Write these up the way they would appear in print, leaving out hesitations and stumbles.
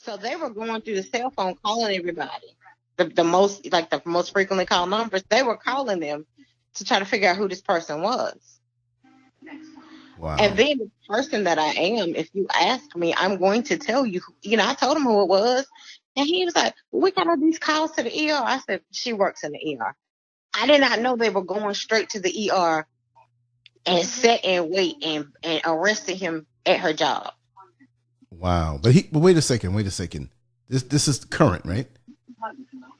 So they were going through the cell phone calling everybody. The most frequently called numbers, they were calling them to try to figure out who this person was. And Wow. then the person that I am, if you ask me, I'm going to tell you. I told him who it was, and he was like, well, "We got all these calls to the ER." I said, "She works in the ER." I did not know they were going straight to the ER and sat and wait and arrested him at her job. Wow. But wait a second. Wait a second. This is current, right?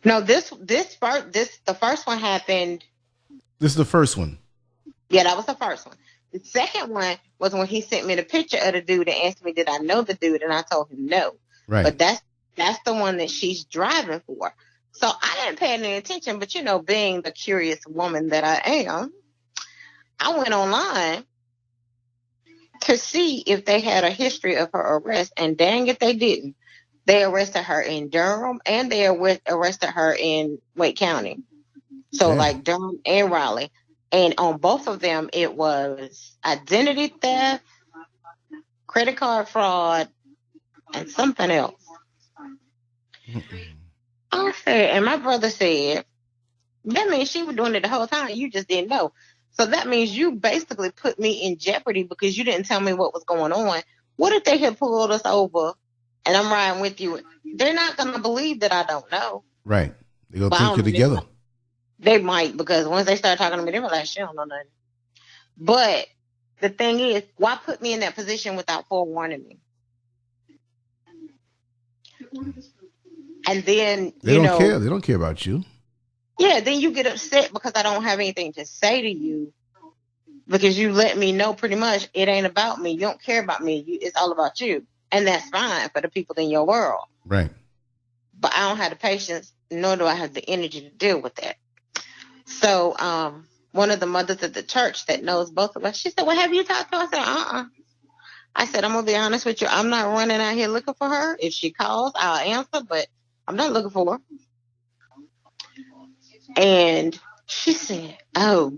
No, the first one happened. This is the first one. Yeah, that was the first one. The second one was when he sent me the picture of the dude and asked me, did I know the dude? And I told him no. Right. But that's the one that she's driving for. So I didn't pay any attention, but being the curious woman that I am, I went online to see if they had a history of her arrest, and dang if they didn't. They arrested her in Durham, and they arrested her in Wake County. So Damn. like Durham and Raleigh. And on both of them, it was identity theft, credit card fraud, and something else. I said, and my brother said, that means she was doing it the whole time. You just didn't know. So that means you basically put me in jeopardy because you didn't tell me what was going on. What if they had pulled us over and I'm riding with you? They're not going to believe that I don't know. Right. They're going to think you're together. They might, because once they start talking to me, they were like, she don't know nothing. But the thing is, why put me in that position without forewarning me? And then, they don't care. They don't care about you. Yeah, then you get upset because I don't have anything to say to you because you let me know pretty much it ain't about me. You don't care about me. It's all about you. And that's fine for the people in your world. Right. But I don't have the patience, nor do I have the energy to deal with that. So one of the mothers at the church that knows both of us, she said, well, have you talked to her? I said, I said, I'm going to be honest with you. I'm not running out here looking for her. If she calls, I'll answer, but I'm not looking for her. And she said, oh,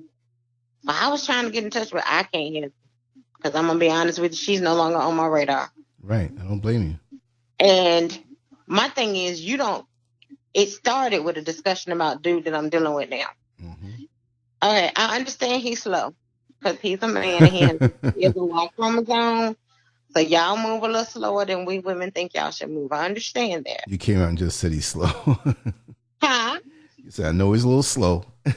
well, I was trying to get in touch with her. I can't hear because I'm going to be honest with you. She's no longer on my radar. Right. I don't blame you. And my thing is, it started with a discussion about dude that I'm dealing with now. Mm-hmm. Okay, I understand he's slow because he's a man and he has a Y chromosome. So y'all move a little slower than we women think y'all should move. I understand that. You came out and just said he's slow. Huh? You said, I know he's a little slow. And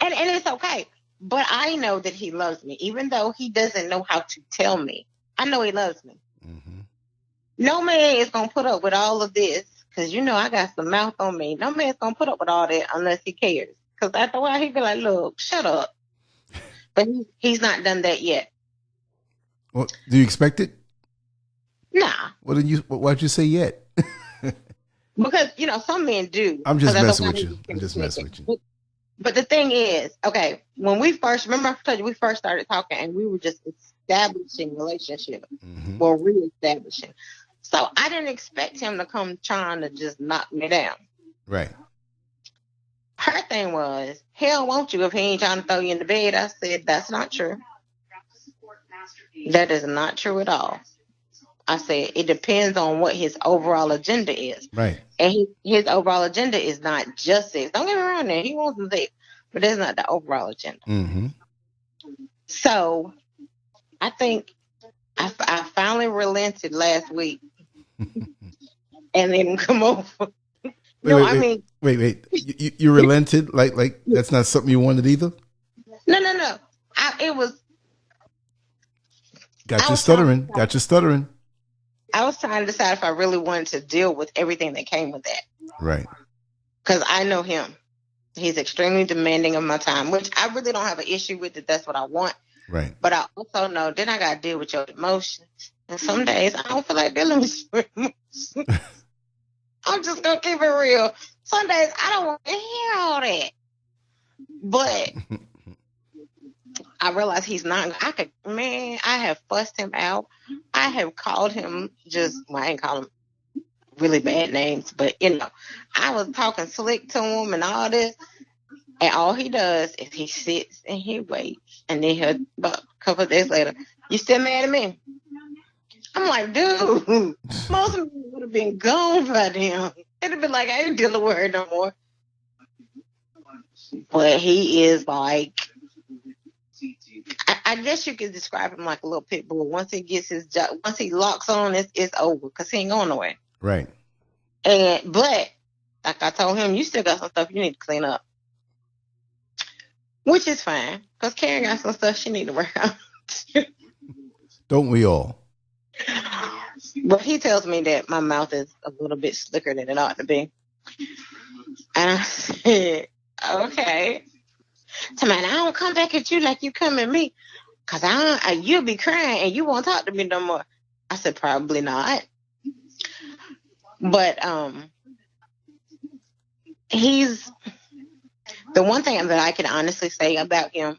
it's okay. But I know that he loves me, even though he doesn't know how to tell me. I know he loves me. Mm-hmm. No man is going to put up with all of this because, I got some mouth on me. No man's going to put up with all that unless he cares. Because after a while, he'd be like, look, shut up. But he's not done that yet. Well, do you expect it? Nah. Why'd you say yet? Because, some men do. I'm just messing with you. I'm just messing with you. But the thing is, okay, when we first started talking and we were just establishing relationships, mm-hmm. Or reestablishing. So I didn't expect him to come trying to just knock me down. Right. Her thing was, hell won't you if he ain't trying to throw you in the bed. I said, that's not true. That is not true at all. I said, it depends on what his overall agenda is. Right. And his overall agenda is not just sex. Don't get me wrong there. He wants some sex. But that's not the overall agenda. Mm-hmm. So, I think I finally relented last week. And then come over. Wait. You relented? Like that's not something you wanted either? No. Got you stuttering. I was trying to decide if I really wanted to deal with everything that came with that. Right. Because I know him. He's extremely demanding of my time, which I really don't have an issue with if that's what I want. Right. But I also know then I got to deal with your emotions. And some days I don't feel like dealing with your emotions. I'm just going to keep it real. Some days I don't want to hear all that. But I realize he's not. I have fussed him out. I have called him I ain't call him really bad names, but I was talking slick to him and all this. And all he does is he sits and he waits. And then about a couple of days later, you still mad at me? I'm like, dude, most of them would have been gone by then. It'd have been like, I ain't dealing with her no more. But he is like, I guess you could describe him like a little pit bull. Once he gets his job, once he locks on, it's over because he ain't going nowhere. Right. But like I told him, you still got some stuff you need to clean up, which is fine because Karen got some stuff she need to work out. Don't we all? But he tells me that my mouth is a little bit slicker than it ought to be. And I said, okay. So man, I don't come back at you like you come at me. Cause you'll be crying and you won't talk to me no more. I said, probably not. But he's the one thing that I can honestly say about him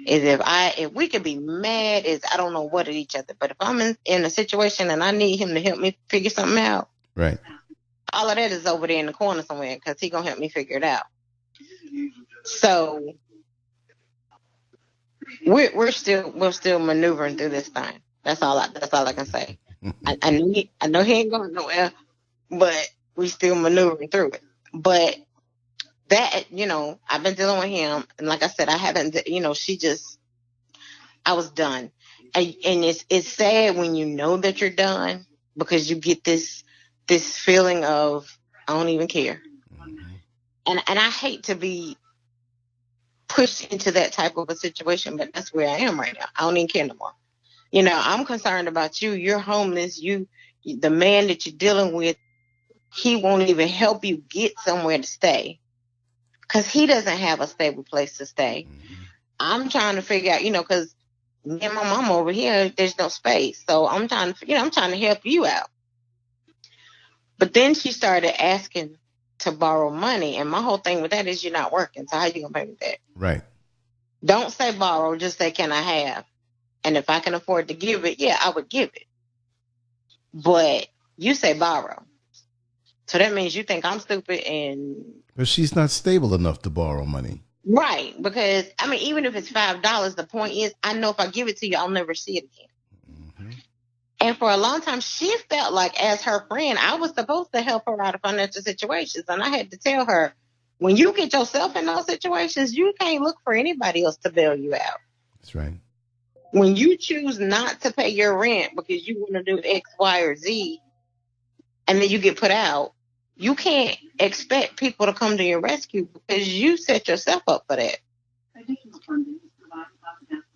is if we could be mad is I don't know what at each other, but if I'm in a situation and I need him to help me figure something out, right, all of that is over there in the corner somewhere because he gonna help me figure it out. So we're still maneuvering through this thing. That's all I can say. I know he ain't going nowhere, but we still maneuvering through it. But that, I've been dealing with him, and like I said, I haven't, I was done. And it's sad when you know that you're done because you get this feeling of I don't even care. And I hate to be pushed into that type of a situation, but that's where I am right now. I don't even care no more. I'm concerned about you. You're homeless. The man that you're dealing with, he won't even help you get somewhere to stay because he doesn't have a stable place to stay. I'm trying to figure out, because me and my mom over here, there's no space. So I'm trying to help you out. But then she started asking to borrow money. And my whole thing with that is you're not working. So how you going to pay me that? Right. Don't say borrow. Just say, can I have? And if I can afford to give it, yeah, I would give it. But you say borrow. So that means you think I'm stupid But she's not stable enough to borrow money. Right. Because, even if it's $5, the point is, I know if I give it to you, I'll never see it again. Mm-hmm. And for a long time, she felt like as her friend, I was supposed to help her out of financial situations. And I had to tell her, when you get yourself in those situations, you can't look for anybody else to bail you out. That's right. When you choose not to pay your rent because you want to do X, Y, or Z, and then you get put out, you can't expect people to come to your rescue because you set yourself up for that.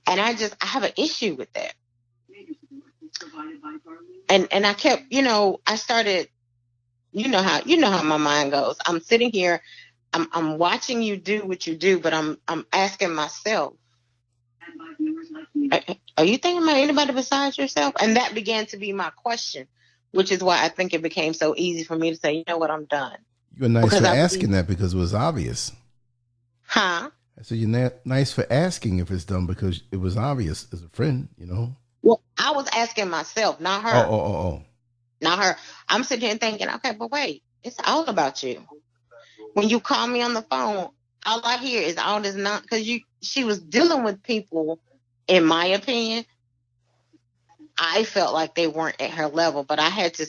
And I have an issue with that. And I kept, I started, how my mind goes. I'm sitting here, I'm watching you do what you do, but I'm asking myself, are you thinking about anybody besides yourself? And that began to be my question, which is why I think it became so easy for me to say, you know what, I'm done. You're nice for asking that because it was obvious. Huh? So you're nice for asking if it's done because it was obvious as a friend, Well, I was asking myself, not her. Oh. Not her. I'm sitting here thinking, okay, but wait, it's all about you. When you call me on the phone, all I hear is all this not because she was dealing with people, in my opinion, I felt like they weren't at her level, but I had to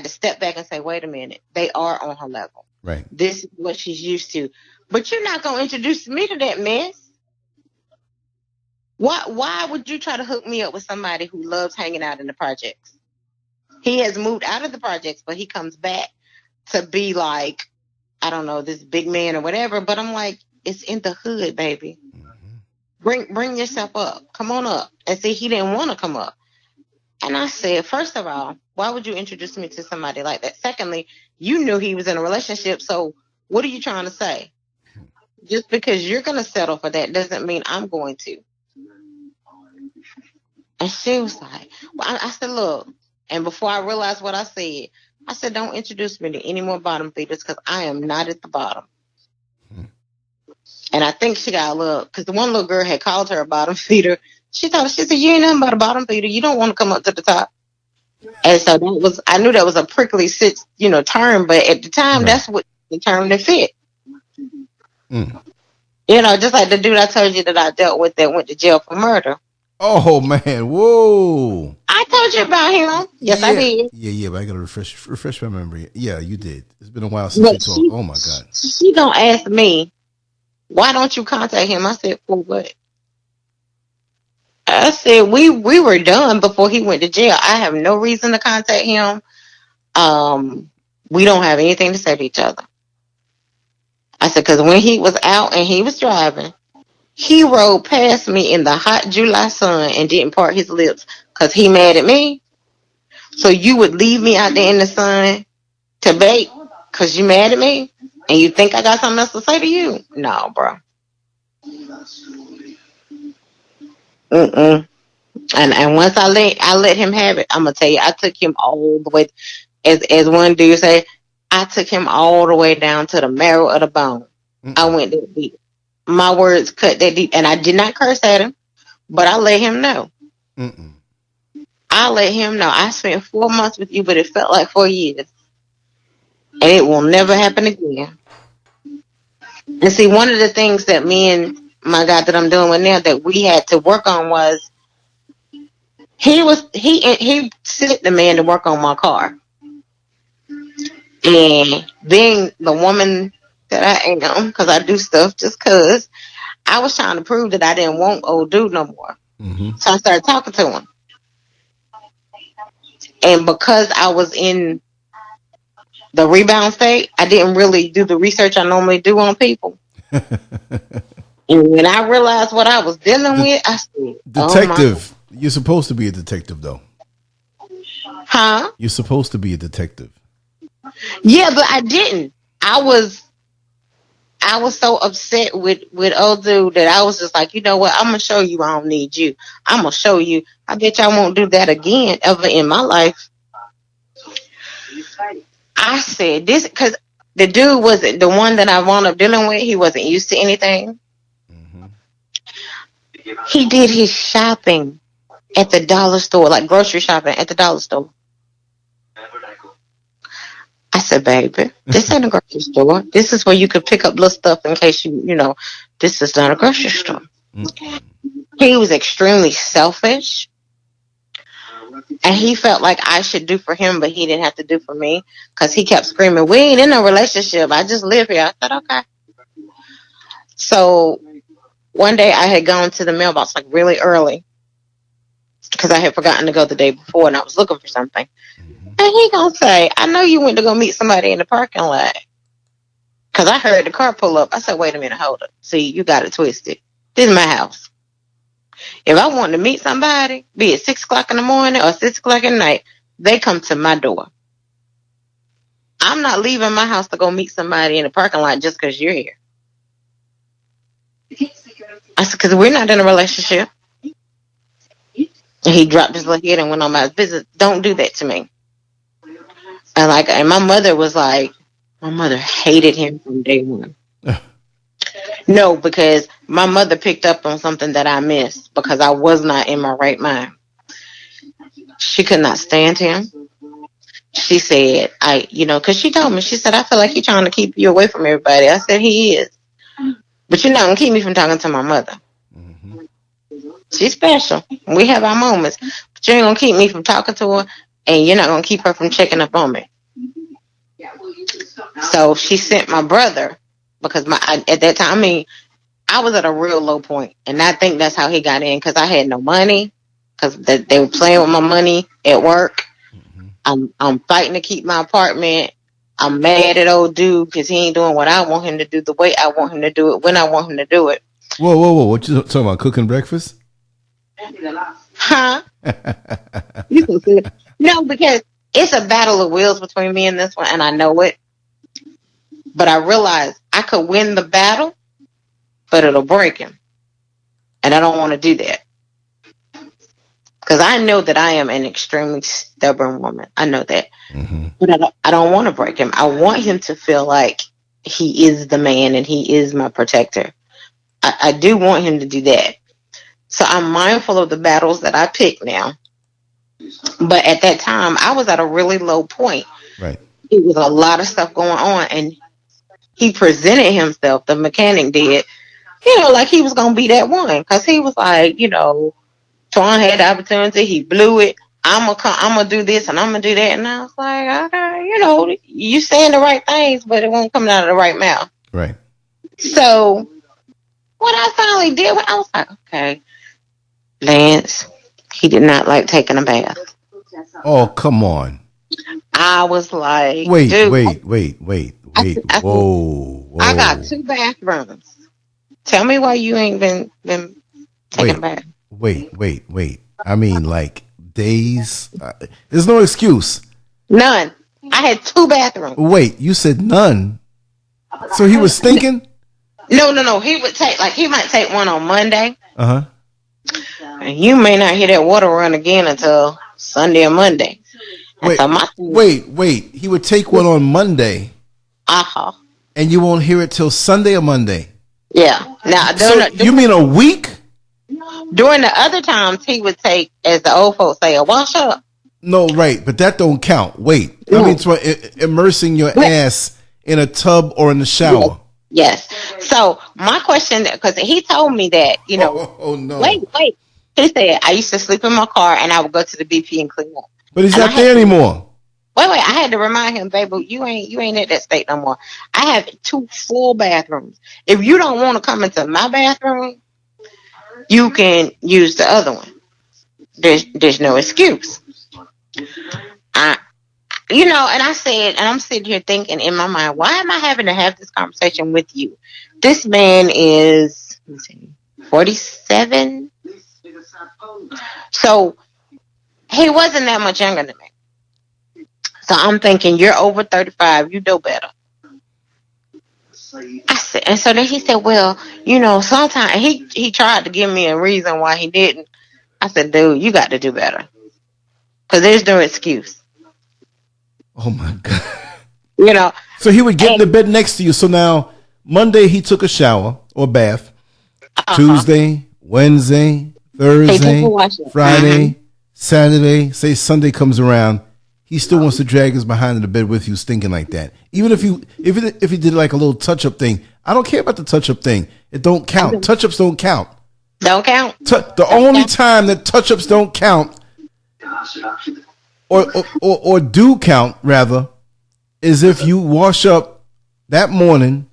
step back and say, wait a minute, they are on her level. Right. This is what she's used to. But you're not going to introduce me to that mess. Why would you try to hook me up with somebody who loves hanging out in the projects? He has moved out of the projects, but he comes back to be like, I don't know, this big man or whatever. But I'm like, it's in the hood, baby. Mm-hmm. Bring yourself up. Come on up. And see, he didn't want to come up. And I said, first of all, why would you introduce me to somebody like that? Secondly, you knew he was in a relationship. So what are you trying to say? Just because you're going to settle for that doesn't mean I'm going to. And she was like, well, I said, look, and before I realized what I said, don't introduce me to any more bottom feeders because I am not at the bottom. And I think she got a little, because the one little girl had called her a bottom feeder. She said, you ain't nothing but a bottom feeder. You don't want to come up to the top. And so I knew that was a prickly, term, but at the time, That's what the term that fit. Just like the dude I told you that I dealt with that went to jail for murder. Oh man, whoa. I told you about him. Yes, I Yeah, did. yeah. But I gotta refresh my memory. Yeah, you did. It's been a while since we But talked. Oh my god. she gonna ask me, why don't you contact him? I said, for what? I said we were done before he went to jail. I have no reason to contact him. Um, we don't have anything to say to each other. I said, because when he was out and he was driving, he rode past me in the hot July sun and didn't part his lips because he mad at me. So you would leave me out there in the sun to bake because you mad at me and you think I got something else to say to you? No, bro. Mm-mm. And once I let him have it, I'm gonna tell you, I took him all the way. As one dude say, I took him all the way down to the marrow of the bone. Mm-mm. I went that deep. My words cut that deep, and I did not curse at him, but I let him know. Mm-mm. I let him know. I spent 4 months with you, but it felt like 4 years, and it will never happen again. And see, one of the things that me and my guy that I'm doing with now that we had to work on was he sent the man to work on my car. And being the woman that I am, because I do stuff just because, I was trying to prove that I didn't want old dude no more. Mm-hmm. So I started talking to him. And because I was in the rebound state, I didn't really do the research I normally do on people. And when I realized what I was dealing with, I said, detective. Oh, you're supposed to be a detective, though. Huh? You're supposed to be a detective. Yeah, but I didn't. I was so upset with old dude that I was just like, you know what? I'm gonna show you I don't need you. I'm gonna show you. I bet y'all won't do that again ever in my life. I said this because the dude wasn't the one that I wound up dealing with. He wasn't used to anything. Mm-hmm. He did his shopping at the dollar store, like grocery shopping at the dollar store. I said, baby, this ain't a grocery store. This is where you could pick up little stuff in case you know, this is not a grocery store. Mm-hmm. He was extremely selfish. And he felt like I should do for him, but he didn't have to do for me because he kept screaming, we ain't in a relationship. I just live here. I said, okay. So one day I had gone to the mailbox like really early because I had forgotten to go the day before and I was looking for something. And he gonna say, I know you went to go meet somebody in the parking lot. Because I heard the car pull up. I said, wait a minute, hold up. See, you got it twisted. This is my house. If I want to meet somebody, be it 6 o'clock in the morning or 6 o'clock at night, they come to my door. I'm not leaving my house to go meet somebody in the parking lot just because you're here. I said, because we're not in a relationship. And he dropped his little head and went on my business. Don't do that to me. And my mother was like, my mother hated him from day one. No, because my mother picked up on something that I missed because I was not in my right mind. She could not stand him. She said, because she told me, she said, I feel like he's trying to keep you away from everybody. I said, he is. But you're not going to keep me from talking to my mother. Mm-hmm. She's special. We have our moments. But you ain't going to keep me from talking to her, and you're not going to keep her from checking up on me. So she sent my brother, because at that time, I was at a real low point, and I think that's how he got in, because I had no money, because they were playing with my money at work. Mm-hmm. I'm fighting to keep my apartment. I'm mad at old dude because he ain't doing what I want him to do the way I want him to do it when I want him to do it. Whoa! What you talking about? Cooking breakfast? Huh? No, because it's a battle of wills between me and this one, and I know it. But I realize I could win the battle, but it'll break him. And I don't want to do that. Because I know that I am an extremely stubborn woman. I know that. Mm-hmm. But I don't want to break him. I want him to feel like he is the man and he is my protector. I do want him to do that. So I'm mindful of the battles that I pick now. But at that time, I was at a really low point. Right. It was a lot of stuff going on. And he presented himself, the mechanic did, like he was going to be that one. Because he was like, Twan had the opportunity. He blew it. I'm gonna do this and I'm gonna do that. And I was like, okay, you saying the right things, but it won't come out of the right mouth. Right. So what I finally did, I was like, okay, Lance, he did not like taking a bath. Oh, come on. I was like, wait, dude, wait. Whoa. I got 2 bathrooms. Tell me why you ain't been taking a bath. Wait. I mean, like days. There's no excuse. None. I had 2 bathrooms. Wait, you said none. So he was stinking? No. He might take one on Monday. Uh-huh. And you may not hear that water run again until Sunday or Monday. Wait. He would take one on Monday. Uh-huh. And you won't hear it till Sunday or Monday. Yeah. Now, you mean a week? During the other times, he would take, as the old folks say, a wash up. No, right, but that don't count. Wait, I mean, immersing your ass in a tub or in the shower. Yes. So my question, because he told me that, Oh no. Wait. He said I used to sleep in my car and I would go to the BP and clean up. But he's not there anymore. Wait. I had to remind him, baby, you ain't at that state no more. I have 2 full bathrooms. If you don't want to come into my bathroom, you can use the other one. There's no excuse. And I said, and I'm sitting here thinking in my mind, why am I having to have this conversation with you? This man is 47. So he wasn't that much younger than me. So I'm thinking, you're over 35, you know better. I said, and so then he said, well, sometimes he tried to give me a reason why he didn't. I said, dude, you got to do better. Because there's no excuse. Oh my God. So he would get in the bed next to you. So now Monday he took a shower or bath. Uh-huh. Tuesday, Wednesday, Thursday, Friday, Saturday, say Sunday comes around. He still wants to drag his behind in the bed with you stinking like that. Even if he did like a little touch-up thing. I don't care about the touch-up thing. It don't count. Touch-ups don't count. Don't count. The only time that touch-ups don't count or do count, rather, is if you wash up that morning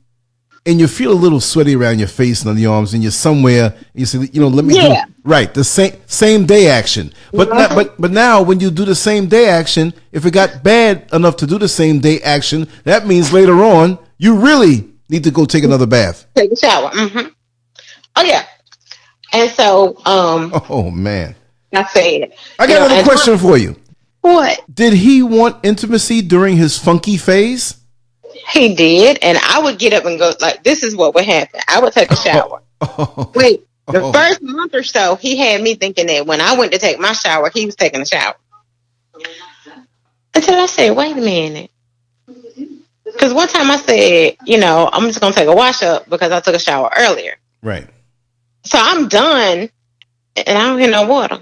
and you feel a little sweaty around your face and on the arms and you're somewhere and you say, let me do right, the same day action. But now when you do the same day action, if it got bad enough to do the same day action, that means later on you really need to go take another bath. Take a shower. Mm-hmm. Oh yeah. And so oh man. I said, I got another question for you. What? Did he want intimacy during his funky phase? He did, and I would get up and go, like, this is what would happen. I would take a shower. The first month or so, he had me thinking that when I went to take my shower, he was taking a shower. Until I said, wait a minute. Because one time I said, I'm just going to take a wash up because I took a shower earlier. Right. So I'm done, and I don't hear no water.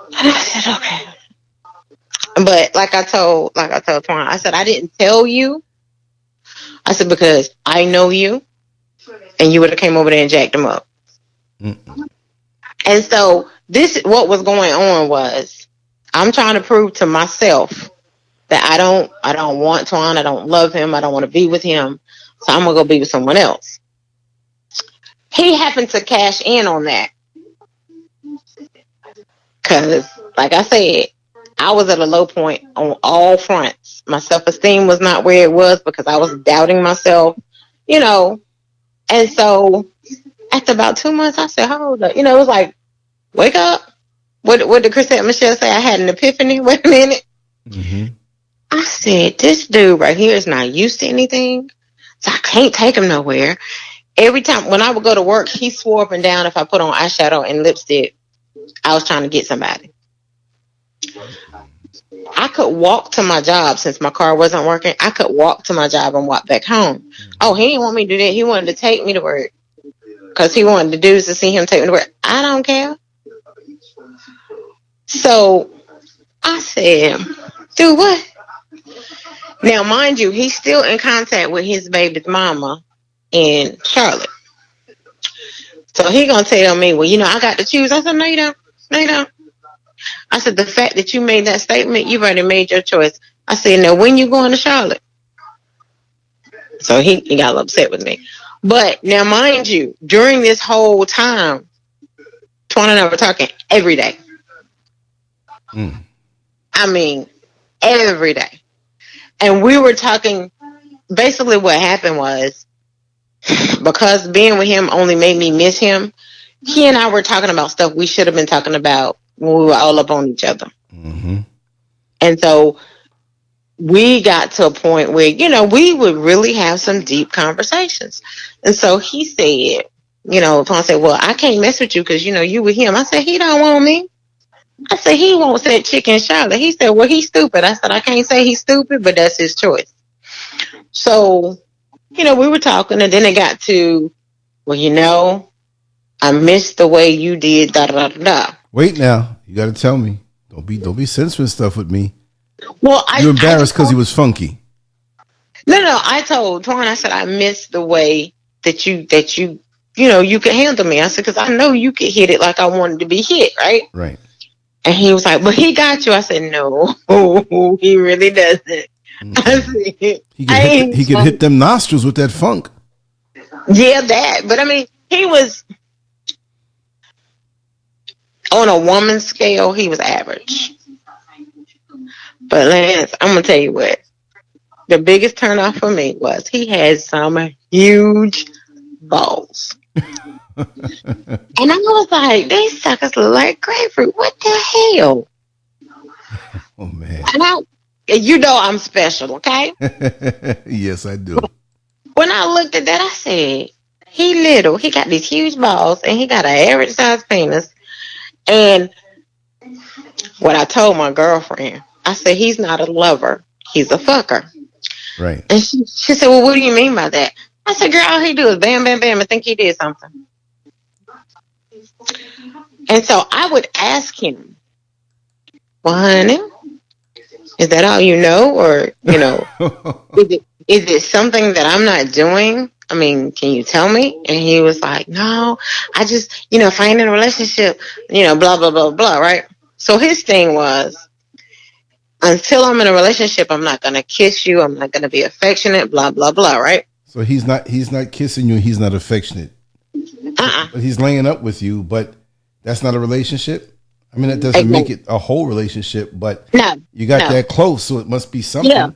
And I said, okay. But like I told Twan, I said, I didn't tell you. I said, because I know you and you would have came over there and jacked him up. Mm-mm. And so what was going on was I'm trying to prove to myself that I don't want Twan. I don't love him. I don't want to be with him. So I'm going to go be with someone else. He happened to cash in on that. Because, like I said, I was at a low point on all fronts. My self-esteem was not where it was because I was doubting myself, And so after about 2 months, I said, hold up. It was like, wake up. What did Chris and Michelle say? I had an epiphany. Wait a minute. Mm-hmm. I said, this dude right here is not used to anything. So I can't take him nowhere. Every time when I would go to work, he swore up and down if I put on eyeshadow and lipstick, I was trying to get somebody. I could walk to my job since my car wasn't working. I could walk to my job and walk back home. Oh, he didn't want me to do that. He wanted to take me to work because he wanted the dudes to see him take me to work. I don't care. So I said, dude, what? Now, mind you, he's still in contact with his baby's mama in Charlotte. So he gonna tell me, well, I got to choose. I said, no, you don't. No, you don't. I said, the fact that you made that statement, you've already made your choice. I said, now when you going to Charlotte? So he got a little upset with me. But now, mind you, during this whole time, Twan and I were talking every day. I mean, every day. And we were talking, basically what happened was, because being with him only made me miss him, he and I were talking about stuff we should have been talking about when we were all up on each other. Mm-hmm. And so we got to a point where, we would really have some deep conversations. And so he said, Twan said, well, I can't mess with you because, you with him. I said, he don't want me. I said, he won't say chicken Charlotte. He said, well, he's stupid. I said, I can't say he's stupid, but that's his choice. So, we were talking, and then it got to, well, I missed the way you did da da da da. Wait now, you got to tell me. Don't be censoring stuff with me. Well, you're embarrassed because he was funky. No, I told Twan, I said, I missed the way that you you could handle me. I said, because I know you could hit it like I wanted to be hit, right? Right. And he was like, but he got you. I said, no, he really doesn't. Mm-hmm. I said, he could hit them nostrils with that funk. Yeah, that. But I mean, he was on a woman's scale, he was average. But Lance, I'm going to tell you what. The biggest turnoff for me was he had some huge balls. And I was like, these suckers look like grapefruit. What the hell? Oh, man. And I'm special, okay? Yes, I do. When I looked at that, I said, he little. He got these huge balls, and he got an average size penis. And what I told my girlfriend, I said, he's not a lover. He's a fucker. Right. And she said, well, what do you mean by that? I said, girl, all he do is bam, bam, bam, and think he did something. And so I would ask him, well, honey, is that all you know? Or, is it something that I'm not doing? I mean, can you tell me? And he was like, no, I just, if I ain't in a relationship, blah, blah, blah, blah, right? So his thing was, until I'm in a relationship, I'm not going to kiss you. I'm not going to be affectionate, blah, blah, blah, right? So he's not kissing you. He's not affectionate. But he's laying up with you, but that's not a relationship. I mean, that doesn't make it a whole relationship, but you got that close, so it must be something. Yeah.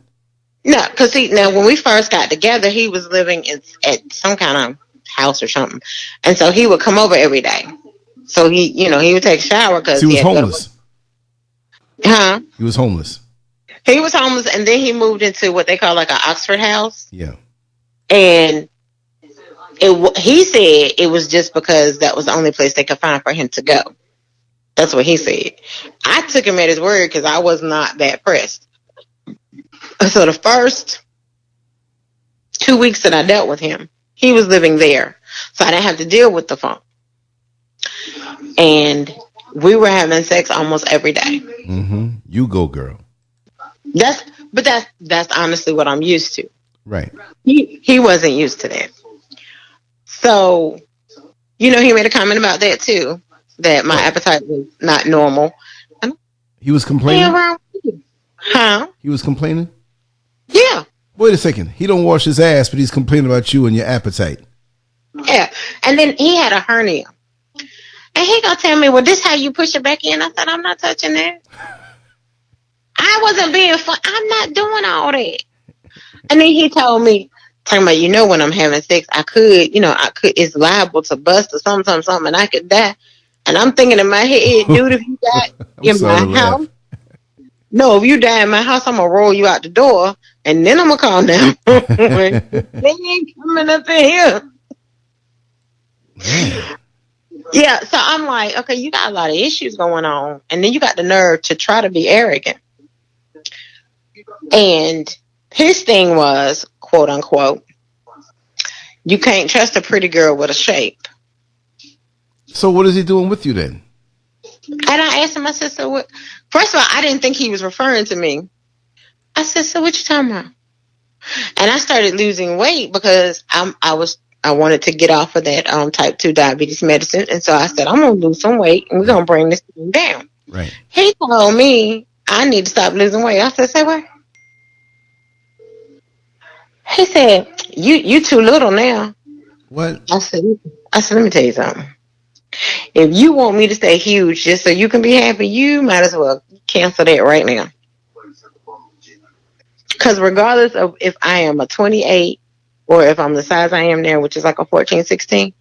No, because when we first got together, he was living at some kind of house or something. And so he would come over every day. So he would take a shower because he was homeless. Huh? He was homeless. He was homeless, and then he moved into what they call like an Oxford house. Yeah. And he said it was just because that was the only place they could find for him to go. That's what he said. I took him at his word because I was not that pressed. So the first 2 weeks that I dealt with him, he was living there. So I didn't have to deal with the phone. And we were having sex almost every day. Mm-hmm. You go, girl. That's honestly what I'm used to. Right. He wasn't used to that. So, he made a comment about that too, that my appetite was not normal. He was complaining? Huh? He was complaining? Yeah. Wait a second. He don't wash his ass, but he's complaining about you and your appetite. Yeah. And then he had a hernia. And he gonna tell me, well, this how you push it back in? I said, I'm not touching that. I wasn't being fun. I'm not doing all that. And then he told me, talking about, when I'm having sex, I could, it's liable to bust or something, and I could die. And I'm thinking in my head, dude, if you die in my house, if you die in my house, I'm going to roll you out the door, and then I'm going to calm down. They ain't coming up in here. Yeah, so I'm like, okay, you got a lot of issues going on, and then you got the nerve to try to be arrogant. And his thing was, quote unquote, you can't trust a pretty girl with a shape. So what is he doing with you then? And I asked him, I said, so what? First of all, I didn't think he was referring to me. I said, so what you talking about? And I started losing weight because I was I wanted to get off of that type 2 diabetes medicine. And so I said, I'm going to lose some weight and we're going to bring this thing down. Right. He told me I need to stop losing weight. I said, say what? He said, you too little now. What? I said, let me tell you something. If you want me to stay huge just so you can be happy, you might as well cancel that right now. Because regardless of if I am a 28 or if I'm the size I am now, which is like a 14, 16,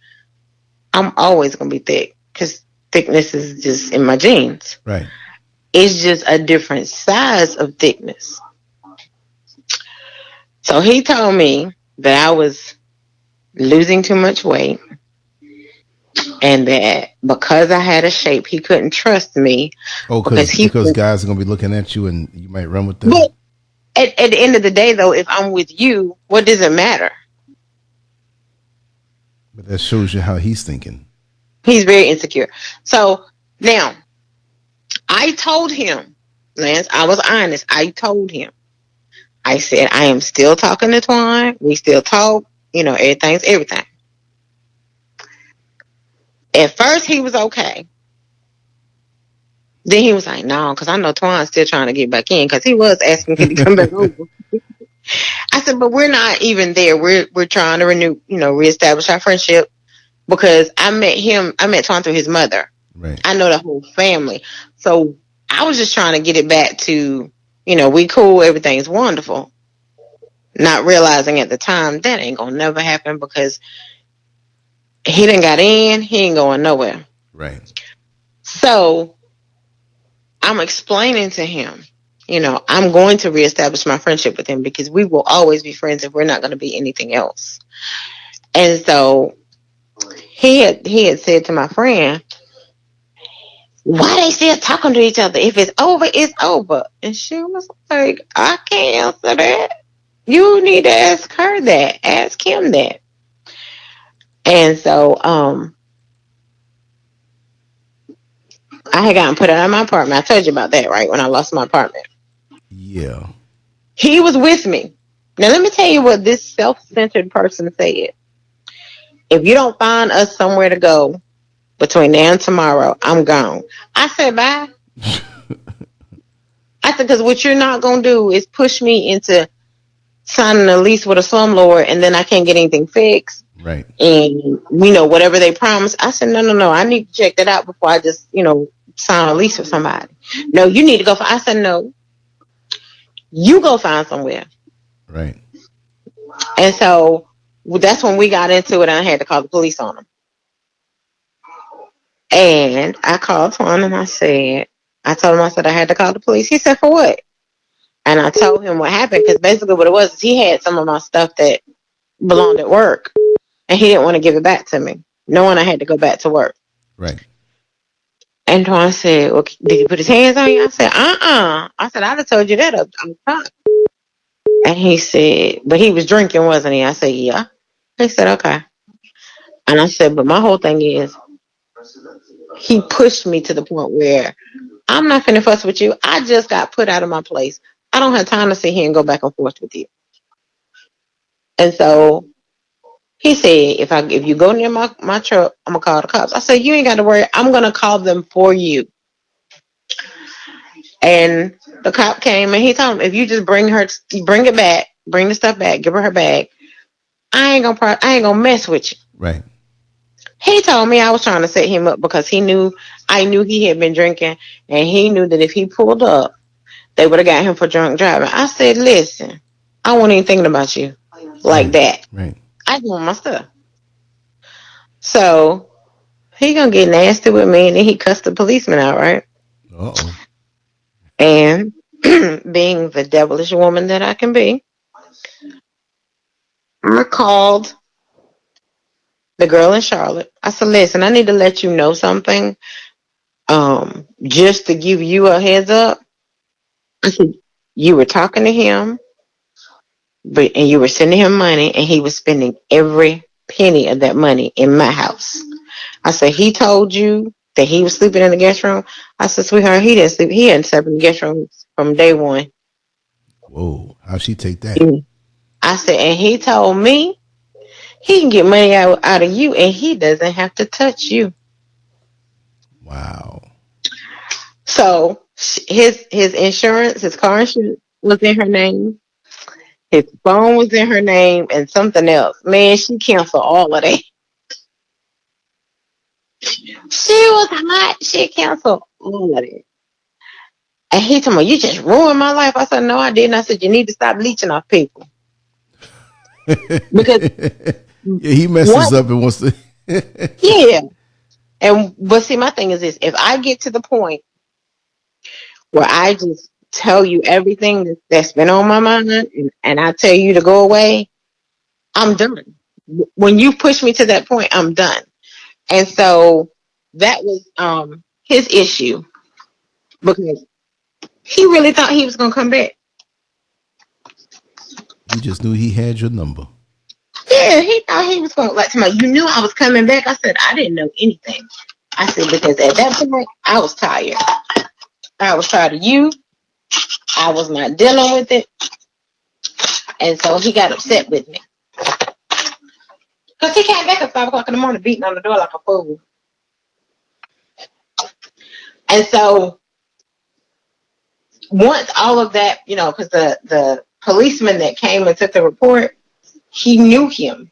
I'm always going to be thick because thickness is just in my genes. Right. It's just a different size of thickness. So he told me that I was losing too much weight and that because I had a shape, he couldn't trust me. Oh, because guys are going to be looking at you and you might run with them. But at the end of the day, though, if I'm with you, what does it matter? But that shows you how he's thinking. He's very insecure. So now, I told him, Lance, I was honest. I told him. I said, I am still talking to Twan. We still talk. Everything's everything. At first, he was okay. Then he was like, no, because I know Twan's still trying to get back in because he was asking, can he come back over? I said, but we're not even there. We're trying to reestablish our friendship because I met Twan through his mother. Right. I know the whole family. So I was just trying to get it back to, we cool, everything's wonderful. Not realizing at the time that ain't gonna never happen because he done got in, he ain't going nowhere. Right. So I'm explaining to him, I'm going to reestablish my friendship with him because we will always be friends if we're not going to be anything else. And so he had said to my friend, why they still talking to each other? If it's over, it's over. And she was like, I can't answer that. You need to ask her that. Ask him that. And so I had gotten put out of my apartment. I told you about that, right? When I lost my apartment. Yeah. He was with me. Now, let me tell you what this self-centered person said. If you don't find us somewhere to go between now and tomorrow, I'm gone. I said, bye. I said, because what you're not going to do is push me into signing a lease with a slumlord and then I can't get anything fixed. Right. And, whatever they promise. I said, no. I need to check that out before I just, sign a lease with somebody. No, you need to go. I said, no. You go find somewhere. Right. And so that's when we got into it and I had to call the police on him. And I called Twan and I told him, I had to call the police. He said, for what? And I told him what happened because basically what it was is he had some of my stuff that belonged at work and he didn't want to give it back to me, knowing I had to go back to work. Right. And Twan said, well, did he put his hands on you? I said, I said, I'd have told you that up top. And he said, but he was drinking, wasn't he? I said, yeah. He said, okay. And I said, but my whole thing is, he pushed me to the point where I'm not finna fuss with you. I just got put out of my place. I don't have time to sit here and go back and forth with you. And so he said, if you go near my truck, I'm gonna call the cops. I said, you ain't got to worry. I'm gonna call them for you. And the cop came and he told him, if you just bring it back, bring the stuff back, give her bag, I ain't gonna mess with you. Right. He told me I was trying to set him up because I knew he had been drinking and he knew that if he pulled up, they would have got him for drunk driving. I said, listen, I wasn't even thinking about you like that. Right. I want my stuff. So he gonna get nasty with me and then he cussed the policeman out, right? Uh-oh. And being the devilish woman that I can be, I called the girl in Charlotte. I said, listen, I need to let you know something. Just to give you a heads up. I said, you were talking to him, and you were sending him money, and he was spending every penny of that money in my house. I said, he told you that he was sleeping in the guest room. I said, sweetheart, he didn't sleep. He hadn't slept in the guest room from day one. Whoa, how'd she take that? I said, and he told me He can get money out of you, and he doesn't have to touch you. Wow. So his insurance, his car insurance was in her name. His phone was in her name, and something else. Man, she canceled all of that. She was hot. She canceled all of it. And he told me, "You just ruined my life." I said, "No, I didn't." I said, "You need to stop leeching off people." Because yeah, he messes up and wants to. Yeah. But see, my thing is this: if I get to the point where I just tell you everything that's been on my mind, and I tell you to go away, I'm done. When you push me to that point, I'm done. And so that was his issue, because he really thought he was gonna come back. He just knew he had your number. Yeah, he thought he was gonna like somebody. You knew I was coming back. I said I didn't know anything. I said because at that point I was tired. I was tired of you. I was not dealing with it, and so he got upset with me because he came back at 5 o'clock in the morning, beating on the door like a fool. And so once all of that, because the policeman that came and took the report, he knew him.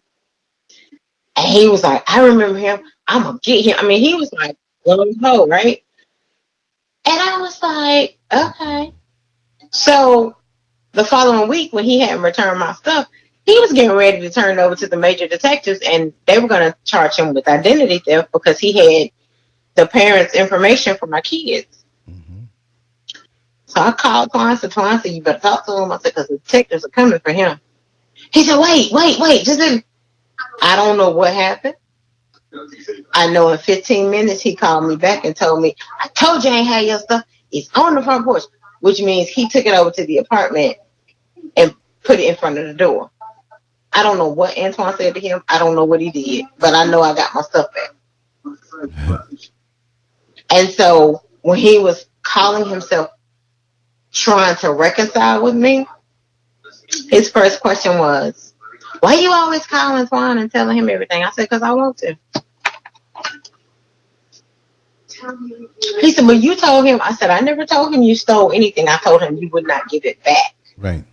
And he was like, "I remember him. I'm going to get him." I mean, he was like, gung-ho, right? And I was like, okay. So the following week, when he hadn't returned my stuff, he was getting ready to turn it over to the major detectives, and they were going to charge him with identity theft because he had the parents' information for my kids. Mm-hmm. So I called Twan said, "You better talk to him." I said, "Because the detectives are coming for him." He said, wait, just a... I don't know what happened. I know in 15 minutes he called me back and told me, "I told you I ain't had your stuff. It's on the front porch," which means he took it over to the apartment and put it in front of the door. I don't know what Antoine said to him. I don't know what he did, but I know I got my stuff back. And so when he was calling himself trying to reconcile with me, his first question was, "Why you always calling Twan and telling him everything?" I said, "Because I want to." He said, "Well, you told him." I said, "I never told him you stole anything. I told him you would not give it back." Right.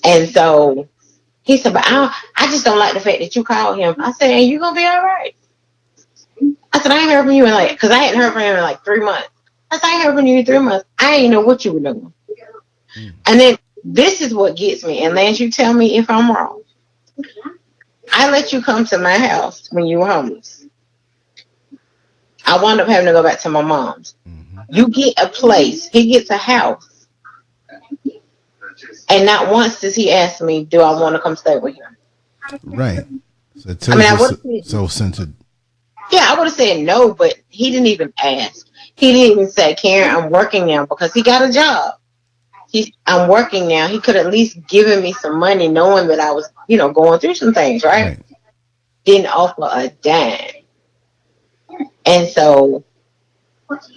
And so he said, "But I just don't like the fact that you called him." I said, "And you going to be all right?" I said, "I ain't heard from you in because I hadn't heard from him in 3 months. I said, "I ain't heard from you in 3 months. I ain't know what you were doing." And then this is what gets me. And Lance, you tell me if I'm wrong. I let you come to my house when you were homeless. I wound up having to go back to my mom's. Mm-hmm. You get a place. He gets a house. And not once does he ask me, "Do I want to come stay with him?" Right. So I would have self-centered. Yeah, I would have said no, but he didn't even ask. He didn't even say, "Karen, I'm working now," because he got a job. I'm working now. He could at least given me some money knowing that I was, going through some things, right? Didn't offer a dime. And so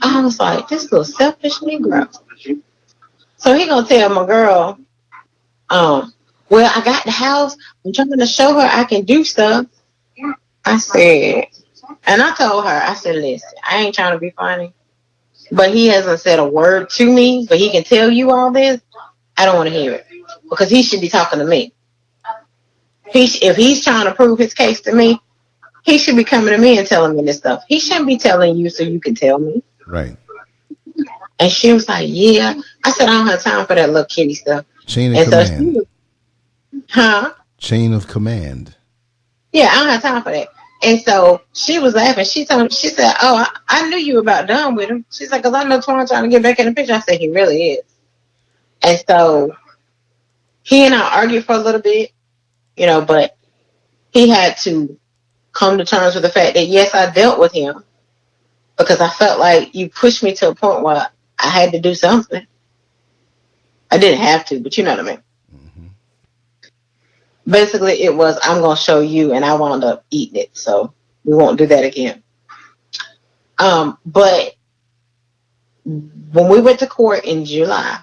I was like, this little selfish Negro. So he gonna tell my girl, "Well, I got the house. I'm trying to show her I can do stuff." I said, and I told her, I said, "Listen, I ain't trying to be funny, but he hasn't said a word to me, but he can tell you all this. I don't want to hear it because he should be talking to me. If he's trying to prove his case to me, he should be coming to me and telling me this stuff. He shouldn't be telling you so you can tell me." Right. And she was like, "Yeah." I said, "I don't have time for that little kitty stuff." Chain of command. Chain of command. Yeah, I don't have time for that. And so she was laughing. She said, "Oh, I knew you were about done with him." She's like, "Because I know Twan trying to get back in the picture." I said, "He really is." And so he and I argued for a little bit, but he had to come to terms with the fact that, yes, I dealt with him because I felt like you pushed me to a point where I had to do something. I didn't have to, but you know what I mean. Mm-hmm. Basically, it was, "I'm going to show you," and I wound up eating it. So we won't do that again. But when we went to court in July,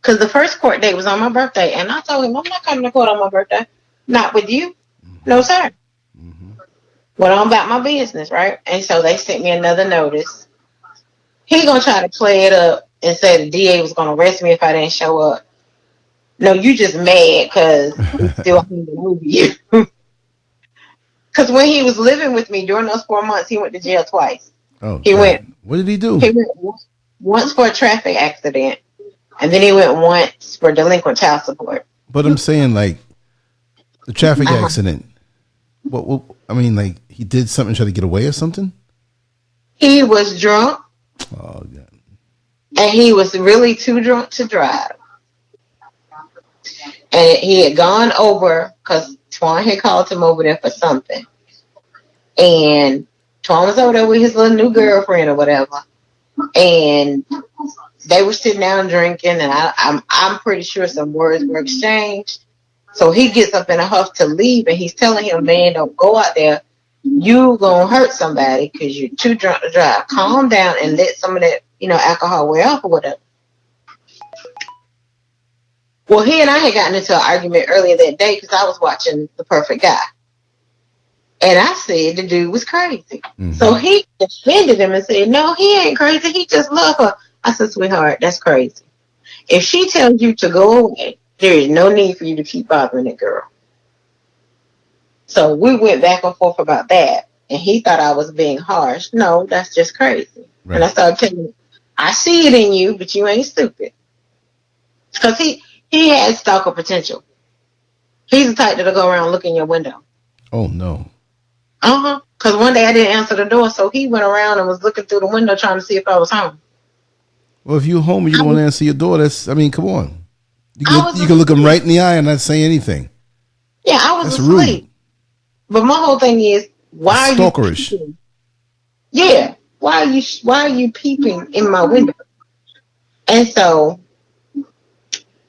because the first court date was on my birthday, and I told him, "I'm not coming to court on my birthday. Not with you." No, sir. Went on about my business, right? And so they sent me another notice. He gonna try to play it up and say the DA was gonna arrest me if I didn't show up. No, you just mad because we still have to move you. Because when he was living with me during those 4 months, he went to jail twice. Oh, he went. What did he do? He went once for a traffic accident, and then he went once for delinquent child support. But I'm saying, like, the traffic accident. What? I mean, like, he did something, try to get away or something. He was drunk. Oh God. And he was really too drunk to drive. And he had gone over because Twan had called him over there for something. And Twan was over there with his little new girlfriend or whatever. And they were sitting down drinking, and I'm pretty sure some words were exchanged. So he gets up in a huff to leave, and he's telling him, man, don't go out there. You gonna hurt somebody because you're too drunk to drive. Calm down and let some of that, alcohol wear off or whatever. Well, he and I had gotten into an argument earlier that day because I was watching The Perfect Guy. And I said the dude was crazy. Mm-hmm. So he defended him and said, no, he ain't crazy. He just loves her. I said, sweetheart, that's crazy. If she tells you to go away, there is no need for you to keep bothering that girl. So we went back and forth about that. And he thought I was being harsh. No, that's just crazy. Right. And I started telling him, I see it in you, but you ain't stupid. Because he has stalker potential. He's the type that'll go around and look in your window. Oh, no. Because one day I didn't answer the door, so he went around and was looking through the window trying to see if I was home. Well, if you're home and you don't want to answer your door, come on. You can look him right in the eye and not say anything. Yeah, I was asleep. Rude. But my whole thing is, why stalkerish. Are you? Yeah, why are you peeping in my window? And so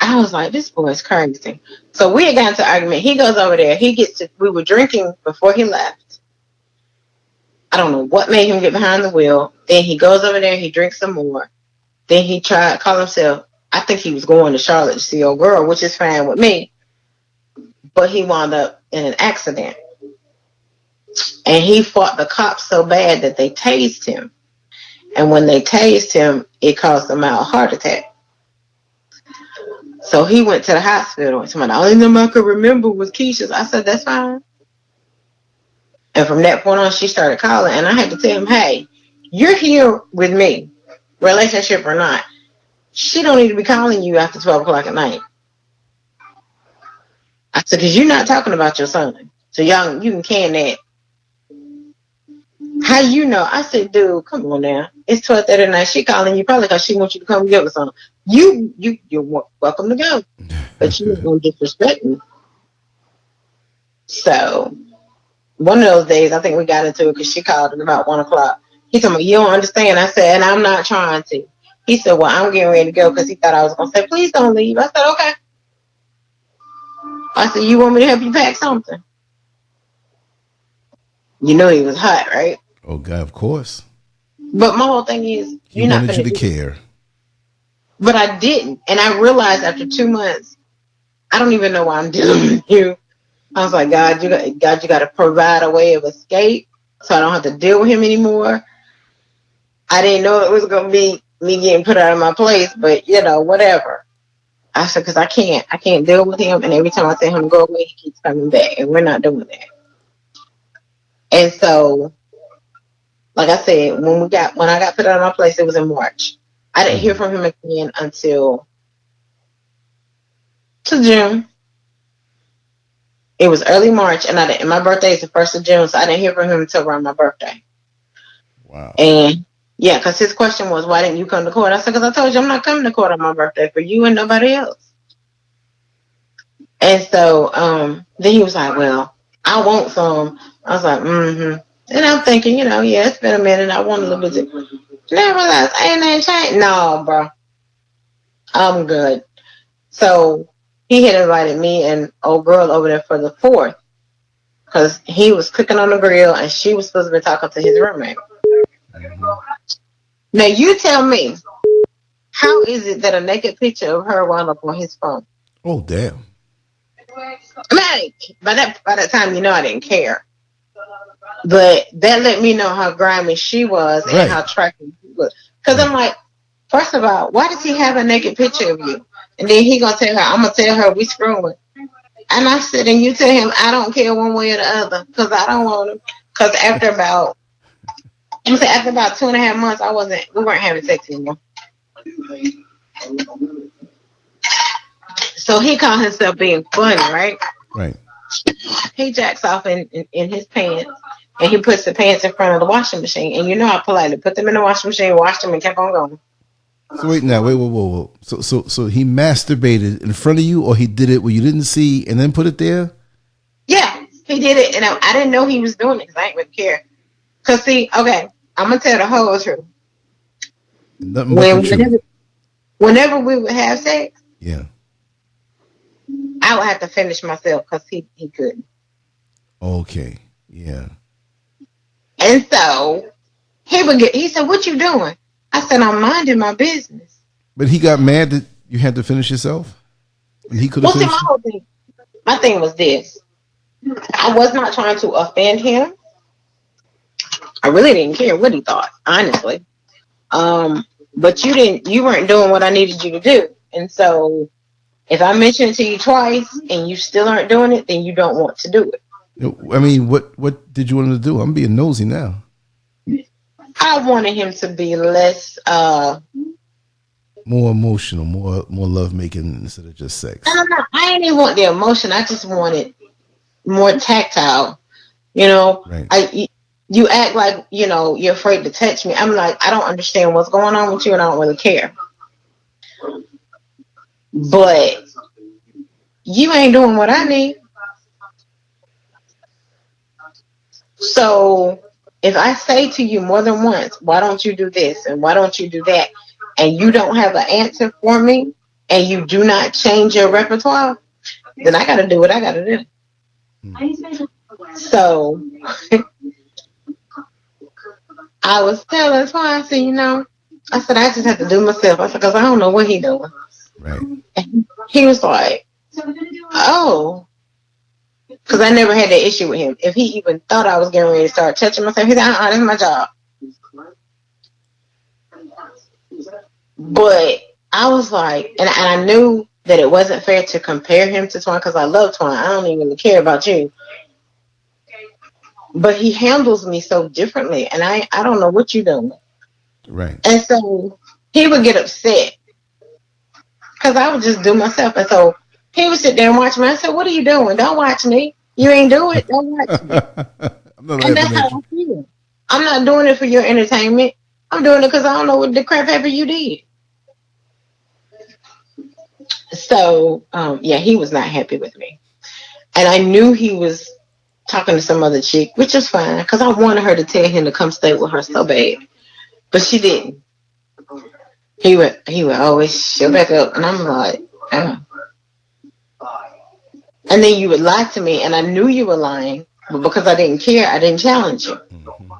I was like, this boy's crazy. So we had gotten into an argument. He goes over there. We were drinking before he left. I don't know what made him get behind the wheel. Then he goes over there. He drinks some more. Then he tried to call himself. I think he was going to Charlotte to see old girl, which is fine with me. But he wound up in an accident. And he fought the cops so bad that they tased him. And when they tased him, it caused him a heart attack. So he went to the hospital. And the only number I could remember was Keisha's. I said, that's fine. And from that point on, she started calling. And I had to tell him, hey, you're here with me, relationship or not. She don't need to be calling you after 12 o'clock at night. I said, because you're not talking about your son. So y'all, you can can that. How you know? I said, dude, come on now. It's 12:30 at night. She calling you probably because she wants you to come get her something. You're welcome to go. But you ain't going to disrespect me. So one of those days, I think we got into it because she called at about 1 o'clock. He told me, you don't understand. I said, and I'm not trying to. He said, well, I'm getting ready to go because he thought I was going to say, please don't leave. I said, okay. I said, you want me to help you pack something? You know he was hot, right? Oh, God, of course. But my whole thing is, you're not going to care. But I didn't. And I realized after 2 months, I don't even know why I'm dealing with you. I was like, God, you got to provide a way of escape so I don't have to deal with him anymore. I didn't know it was going to be me getting put out of my place, but, whatever. I said, because I can't deal with him. And every time I tell him to go away, he keeps coming back. And we're not doing that. And so, like I said, when I got put out of my place, it was in March. I didn't hear from him again until June. It was early March, and my birthday is the 1st of June, so I didn't hear from him until around my birthday. Wow. And yeah, because his question was, why didn't you come to court? I said, because I told you I'm not coming to court on my birthday for you and nobody else. And so then he was like, well, I want some. I was like, mm-hmm. And I'm thinking, yeah, it's been a minute. I want a little bit. And I realized, ain't that changed? No, bro. I'm good. So he had invited me and old girl over there for the 4th because he was cooking on the grill and she was supposed to be talking to his roommate. Now you tell me, how is it that a naked picture of her wound up on his phone? Oh, damn. Maddie, by that time, I didn't care. But that let me know how grimy she was and how tracking he was. Because I'm like, first of all, why does he have a naked picture of you? And then he gonna tell her, I'm gonna tell her we screwing. And I said, and you tell him I don't care one way or the other because I don't want him. Because after about 2.5 months, we weren't having sex anymore. So he called himself being funny, right? Right. He jacks off in his pants, and he puts the pants in front of the washing machine. And I politely put them in the washing machine, washed them, and kept on going. So wait, whoa. So he masturbated in front of you, or he did it where you didn't see and then put it there? Yeah, he did it, and I didn't know he was doing it because I ain't really care. Because see, okay, I'm gonna tell the whole truth. Whenever we would have sex, yeah, I would have to finish myself because he couldn't. Okay, yeah. And so he said, "What you doing?" I said, "I'm minding my business." But he got mad that you had to finish yourself? And he could have finished my thing was this. I was not trying to offend him. I really didn't care what he thought, honestly. But you weren't doing what I needed you to do. And so if I mention it to you twice and you still aren't doing it, then you don't want to do it. I mean, what did you want him to do? I'm being nosy now. I wanted him to be less more emotional, more love making instead of just sex. I didn't even want the emotion. I just wanted more tactile. Right. You act like you're afraid to touch me. I'm like, I don't understand what's going on with you, and I don't really care. But you ain't doing what I need. So if I say to you more than once, why don't you do this and why don't you do that, and you don't have an answer for me, and you do not change your repertoire, then I got to do what I got to do. So I was telling Twan, I said, I just have to do myself. I said, because I don't know what he doing. Right. And he was like, oh. Because I never had that issue with him. If he even thought I was getting ready to start touching myself, he's like, that's my job. But I was like, and I knew that it wasn't fair to compare him to Twan because I love Twan. I don't even care about you. But he handles me so differently, and I don't know what you're doing. Right. And so he would get upset because I would just do myself. And so he would sit there and watch me. I said, what are you doing? Don't watch me. You ain't do it. Don't watch me. And that's how I feel. I'm not doing it for your entertainment. I'm doing it because I don't know what the crap ever you did. So, he was not happy with me. And I knew he was talking to some other chick, which is fine because I wanted her to tell him to come stay with her so bad. But she didn't. He would always show back up. And I'm like, oh. And then you would lie to me, and I knew you were lying, but because I didn't care, I didn't challenge you. Mm-hmm.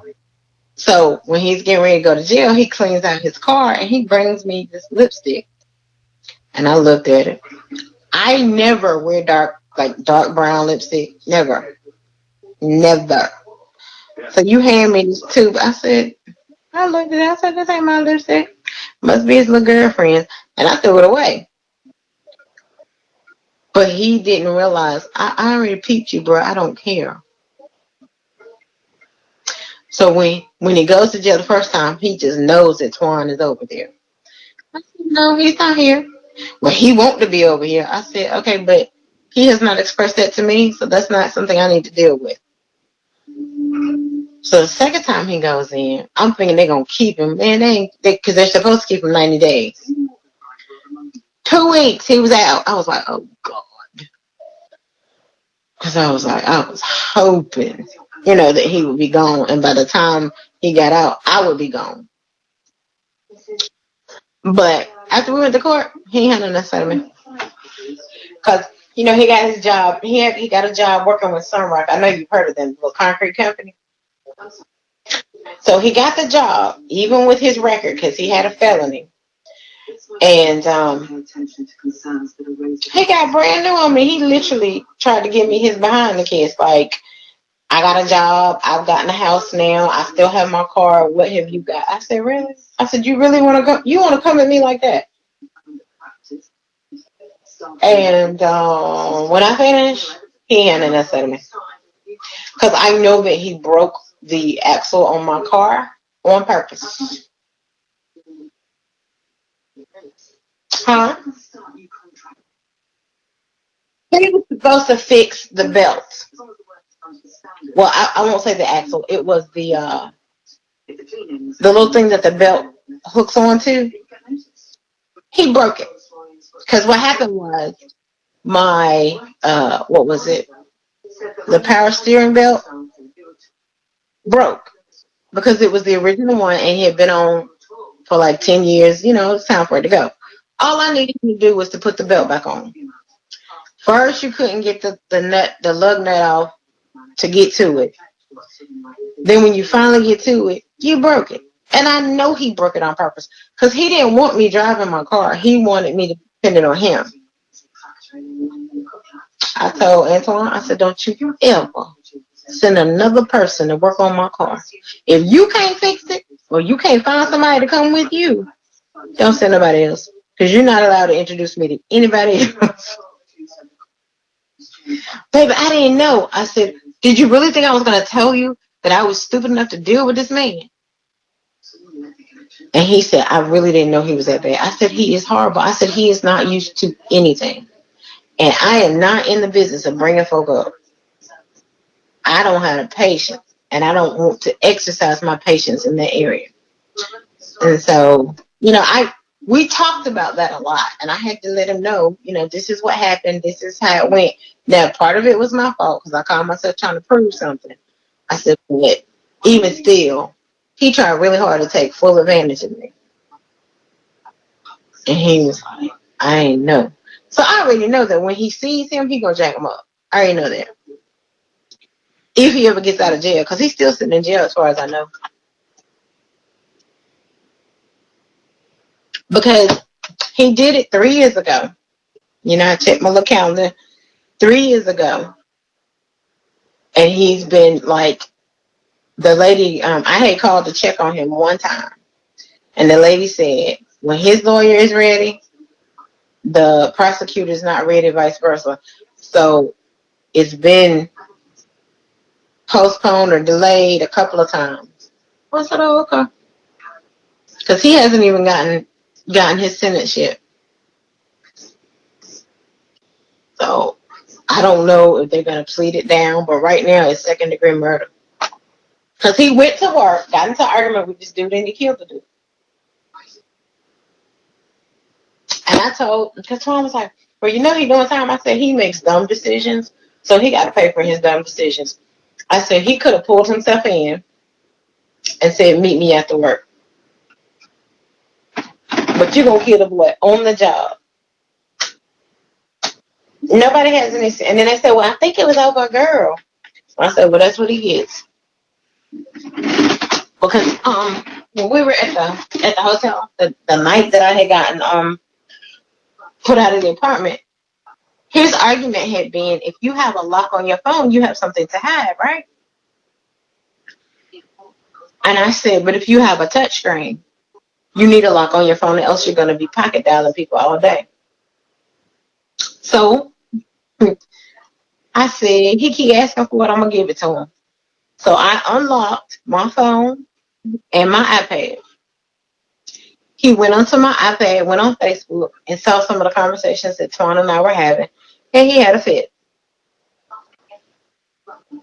So when he's getting ready to go to jail, he cleans out his car, and he brings me this lipstick. And I looked at it. I never wear dark brown lipstick. Never. So you hand me this tube. I looked at it. I said, this ain't my lipstick. Must be his little girlfriend's. And I threw it away. But he didn't realize, I already peeped you, bro. I don't care. So when he goes to jail the first time, he just knows that Twan is over there. I said, no, he's not here. Well, he wants to be over here. I said, okay, but he has not expressed that to me, so that's not something I need to deal with. So the second time he goes in, I'm thinking they're going to keep him. Man, because they're supposed to keep him 90 days. 2 weeks he was out. I was like, oh God. Because I was hoping, that he would be gone. And by the time he got out, I would be gone. But after we went to court, he had nothing to say to me. Because, he got his job. He got a job working with Sunrock. I know you've heard of them, the little concrete company. So he got the job, even with his record, because he had a felony. And he got brand new on me. He literally tried to give me his behind the kiss. Like, I got a job. I've gotten a house now. I still have my car. What have you got? I said, really? I said, you really want to go? You want to come at me like that? And when I finished, he handed that to me. Because I know that he broke the axle on my car on purpose. Huh? He was supposed to fix the belt. Well, I won't say the axle. It was the little thing that the belt hooks onto. He broke it. Because what happened was my, what was it? The power steering belt broke. Because it was the original one and it had been on for like 10 years. You know, it's time for it to go. All I needed to do was to put the belt back on. First, you couldn't get the lug nut off to get to it. Then when you finally get to it, you broke it. And I know he broke it on purpose because he didn't want me driving my car. He wanted me to depend it on him. I told Antoine, I said, don't you ever send another person to work on my car. If you can't fix it or you can't find somebody to come with you, don't send nobody else because you're not allowed to introduce me to anybody else. Baby, I didn't know. I said, did you really think I was going to tell you that I was stupid enough to deal with this man? And he said, I really didn't know he was that bad. I said, he is horrible. I said, he is not used to anything. And I am not in the business of bringing folk up. I don't have the patience. And I don't want to exercise my patience in that area. And so, you know, we talked about that a lot. And I had to let him know, you know, this is what happened. This is how it went. Now, part of it was my fault because I called myself trying to prove something. I said, but even still, he tried really hard to take full advantage of me. And he was like, I ain't know. So I already know that when he sees him, he gonna jack him up. I already know that. If he ever gets out of jail, because he's still sitting in jail as far as I know. Because he did it 3 years ago. You know, I checked my little calendar 3 years ago. And he's been like, the lady, I had called to check on him one time. And the lady said, when his lawyer is ready, the prosecutor's not ready, vice versa. So it's been postponed or delayed a couple of times. I said, oh, okay. Because he hasn't even gotten his sentence yet. So I don't know if they're going to plead it down, but right now it's second-degree murder. Because he went to work, got into an argument with this dude, and he killed the dude. And I told, because Tom was like, well, you know he doing time. I said, he makes dumb decisions, so he got to pay for his dumb decisions. I said, he could have pulled himself in and said, meet me after work. But you're going to kill the boy on the job. Nobody has any. And then they said, well, I think it was over a girl. I said, well, that's what he gets. Because when we were at the hotel, the night that I had gotten put out of the apartment, his argument had been, if you have a lock on your phone, you have something to hide, right? And I said, but if you have a touch screen, you need a lock on your phone, or else you're going to be pocket dialing people all day. So I said, he keep asking for it, I'm going to give it to him. So I unlocked my phone and my iPad. He went onto my iPad, went on Facebook, and saw some of the conversations that Twan and I were having, and he had a fit.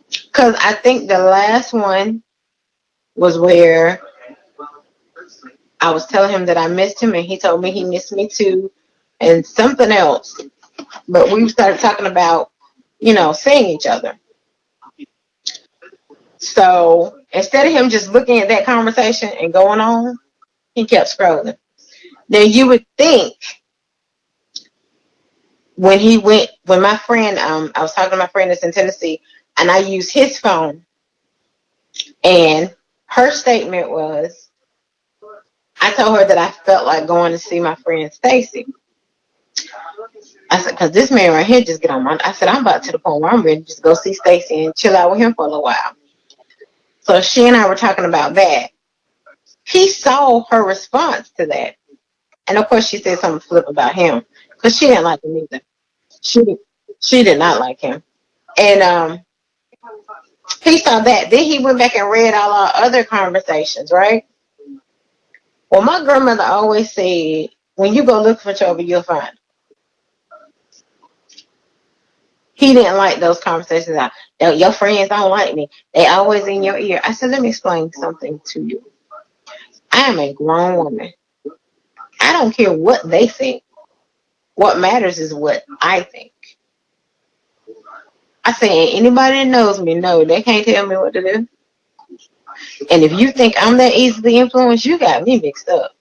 Because I think the last one was where I was telling him that I missed him, and he told me he missed me too, and something else. But we started talking about, you know, seeing each other. So instead of him just looking at that conversation and going on, he kept scrolling. Now you would think when my friend, I was talking to my friend that's in Tennessee, and I used his phone, and her statement was, I told her that I felt like going to see my friend Stacy. I said, because this man right here just get on my. I said, I'm about to the point where I'm ready to just go see Stacy and chill out with him for a little while. So she and I were talking about that. He saw her response to that. And of course she said something flip about him. Because she didn't like him either. She did not like him. And he saw that. Then he went back and read all our other conversations, right? Well, my grandmother always said, when you go look for trouble, you'll find it. He didn't like those conversations. Your friends don't like me. They always in your ear. I said, let me explain something to you. I am a grown woman. I don't care what they think. What matters is what I think. I said, anybody that knows me, no, they can't tell me what to do. And if you think I'm that easily influenced, you got me mixed up.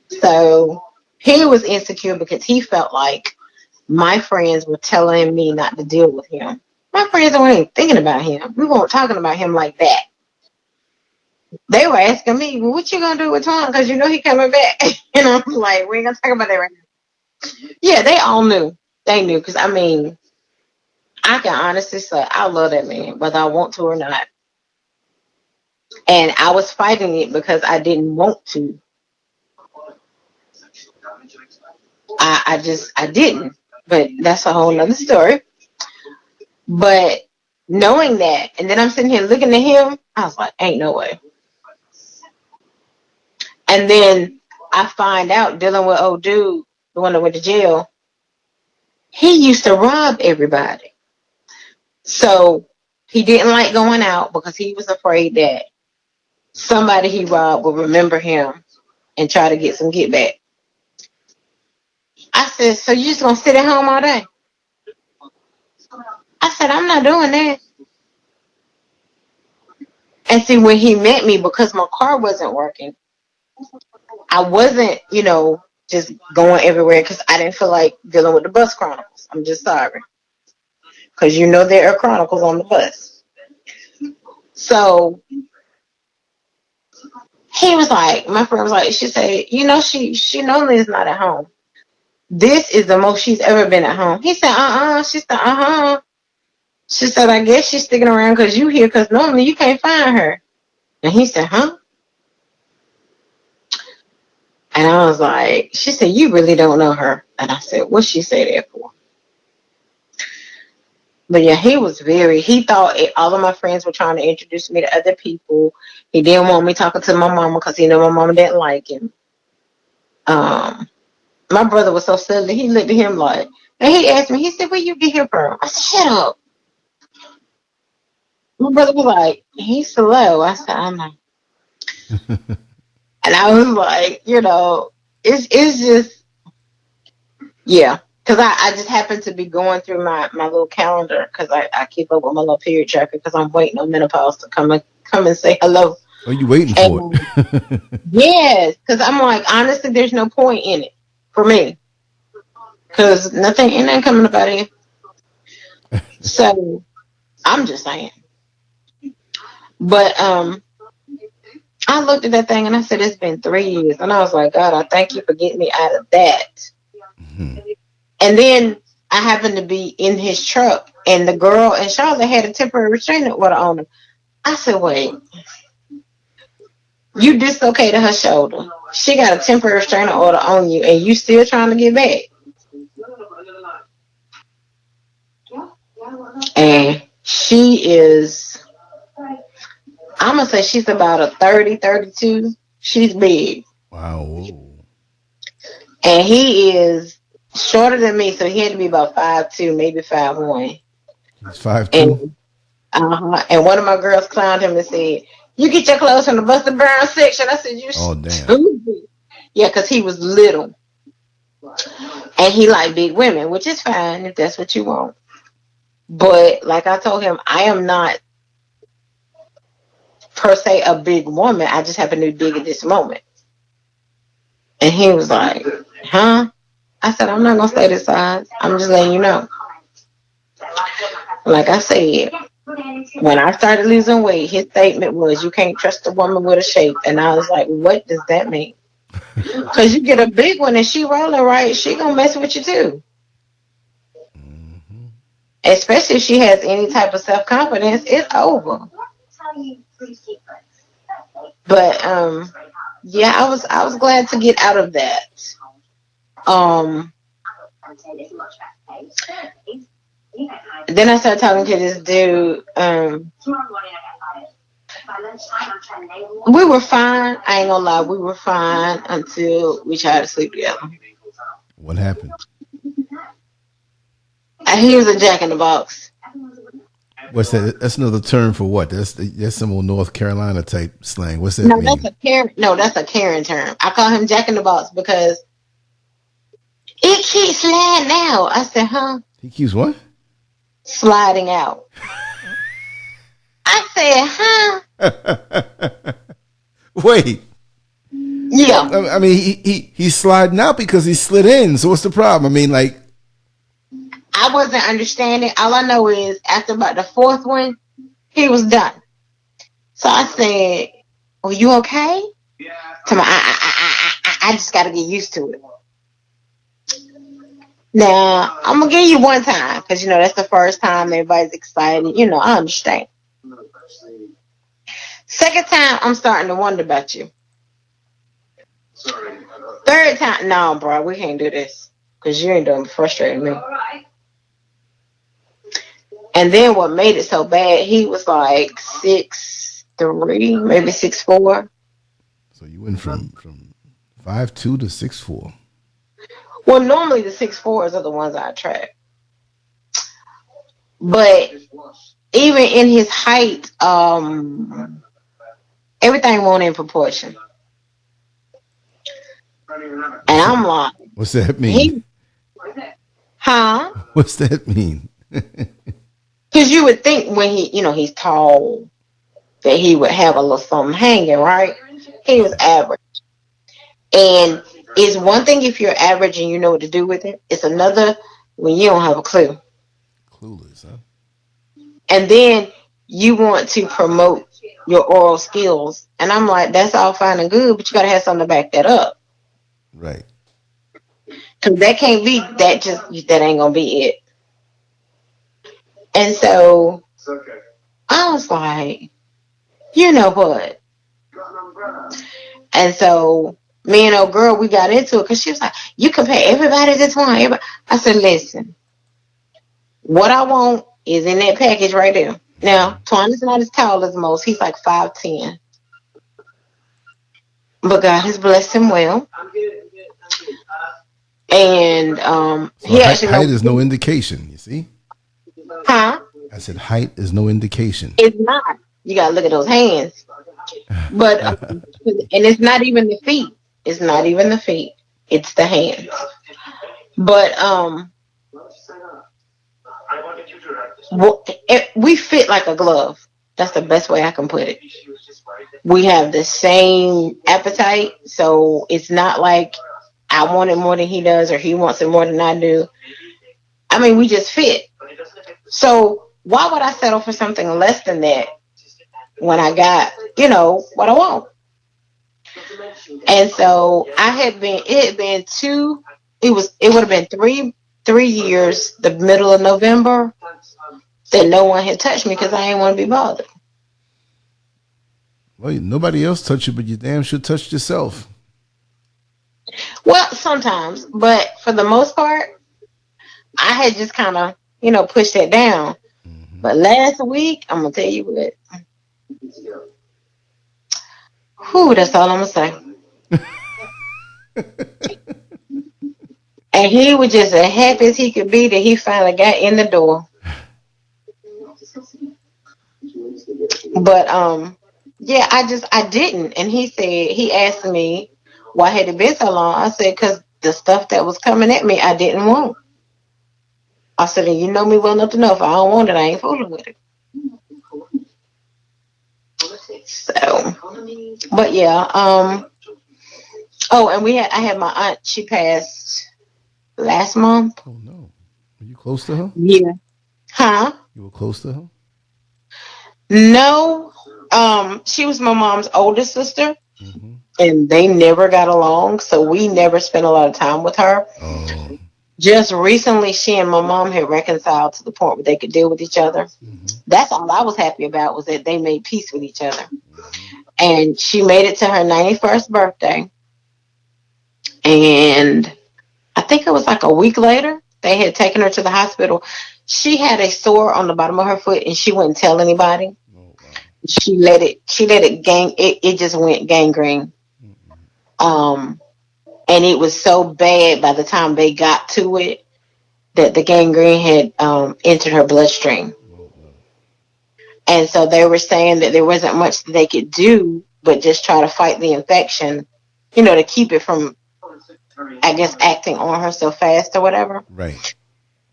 So he was insecure because he felt like my friends were telling me not to deal with him. My friends weren't even thinking about him. We weren't talking about him like that. They were asking me, well, what you going to do with Tom? Because you know he coming back. And I'm like, we ain't going to talk about that right now. Yeah, they all knew. They knew. Because, I mean, I can honestly say I love that man, whether I want to or not. And I was fighting it because I didn't want to. I didn't. But that's a whole nother story. But knowing that, and then I'm sitting here looking at him, I was like, ain't no way. And then I find out, dealing with old dude, the one that went to jail, he used to rob everybody. So he didn't like going out because he was afraid that somebody he robbed would remember him and try to get some get back. I said, so you just going to sit at home all day? I said, I'm not doing that. And see, when he met me, because my car wasn't working, I wasn't, just going everywhere because I didn't feel like dealing with the bus chronicles. I'm just sorry. Because there are chronicles on the bus. So he was like, my friend was like, she said, she normally is not at home. This is the most she's ever been at home. He said, She said, She said, I guess she's sticking around because you here because normally you can't find her. And he said, huh? And I was like, she said, you really don't know her. And I said, what's she say that for? But yeah, he thought all of my friends were trying to introduce me to other people. He didn't want me talking to my mama because he knew my mama didn't like him. My brother was so silly. He looked at him like, and he asked me, he said, where you get here from? I said, shut up. My brother was like, he's slow. I said, I know. And I was like, it's just, yeah. Because I just happened to be going through my little calendar because I keep up with my little period tracker because I'm waiting on menopause to come and say hello. Oh, you waiting for it? Yes, because I'm like, honestly, there's no point in it for me. Because nothing coming about it. So, I'm just saying. But, I looked at that thing and I said, it's been 3 years. And I was like, God, I thank you for getting me out of that. Mm-hmm. And then I happened to be in his truck and the girl in Charlotte had a temporary restraining order on her. I said, wait, you dislocated her shoulder. She got a temporary restraining order on you and you still trying to get back. And she is, I'm going to say she's about a 30, 32. She's big. Wow. And he is shorter than me, so he had to be about 5'2", maybe 5'1". He's 5'2"? And one of my girls clowned him and said, you get your clothes from the Buster Brown section. I said, you're stupid. Yeah, because he was little. And he liked big women, which is fine if that's what you want. But like I told him, I am not per se a big woman. I just happen to be big at this moment. And he was like, huh? I said, I'm not going to stay this size. I'm just letting you know. Like I said, When I started losing weight, his statement was, "You can't trust a woman with a shape." And I was like, "What does that mean?" Because you get a big one and she rolling right, she gonna mess with you too. Mm-hmm. Especially if she has any type of self confidence, it's over. But yeah, I was glad to get out of that. Then I started talking to this dude. We were fine. I ain't gonna lie, we were fine until we tried to sleep together. What happened? He was a jack in the box. What's that? That's another term for what? That's some old North Carolina type slang. What's that mean? That's a Karen term. I call him Jack in the Box because it keeps sliding out. I said, huh? He keeps what? Sliding out. I said, huh? Wait. Yeah. I mean, he's sliding out because he slid in. So what's the problem? I mean, like, I wasn't understanding. All I know is after about the fourth one, he was done. So I said, "Are you okay?" Yeah. I just got to get used to it. Now I'm gonna give you one time because that's the first time everybody's excited. I understand. Second time, I'm starting to wonder about you. Third time, no, bro, we can't do this because you ain't doing frustrating me. And then what made it so bad, he was like 6'3", maybe 6'4". So you went from 5'2" to 6'4". Well, normally the 6'4s are the ones I attract. But even in his height, everything won't in proportion. And I'm like, what's that mean? Huh? What's that mean? Because you would think when he's tall, that he would have a little something hanging, right? He was average. And it's one thing if you're average and you know what to do with it. It's another when you don't have a clue. Clueless, huh? And then you want to promote your oral skills. And I'm like, that's all fine and good, but you got to have something to back that up. Right. Because that can't be, that ain't going to be it. And so I was like, you know what? And so me and old girl, we got into it because she was like, you compare everybody to Twan. I said, listen, what I want is in that package right there. Now, Twan is not as tall as most. He's like 5'10". But God has blessed him well. And so height is no indication, you see? Huh? I said height is no indication. It's not. You got to look at those hands. But and it's not even the feet. It's not even the feet. It's the hands. But we fit like a glove. That's the best way I can put it. We have the same appetite, so it's not like I want it more than he does or he wants it more than I do. I mean, we just fit. So why would I settle for something less than that when I got, what I want? And so it would have been 3 years, the middle of November, that no one had touched me because I didn't want to be bothered. Well, nobody else touched you, but you damn sure touched yourself. Well, sometimes, but for the most part, I had just kind of, pushed that down. Mm-hmm. But last week, I'm going to tell you what. Whew, that's all I'm going to say. And he was just as happy as he could be that he finally got in the door. But, yeah, I didn't. And he asked me, why had it been so long? I said, because the stuff that was coming at me, I didn't want. I said, and you know me well enough to know if I don't want it, I ain't fooling with it. So, but yeah, oh, and I had my aunt, she passed last month. Oh no. Were you close to her? Yeah. Huh? You were close to her? No, she was my mom's oldest sister, and they never got along, so we never spent a lot of time with her. Oh. Just recently, she and my mom had reconciled to the point where they could deal with each other. That's all I was happy about, was that they made peace with each other. And she made it to her 91st birthday. And I think it was like a week later, they had taken her to the hospital. She had a sore on the bottom of her foot, and she wouldn't tell anybody. She let it it just went gangrene. And it was so bad by the time they got to it that the gangrene had entered her bloodstream. And so they were saying that there wasn't much that they could do but just try to fight the infection, to keep it from, I guess, acting on her so fast or whatever. Right.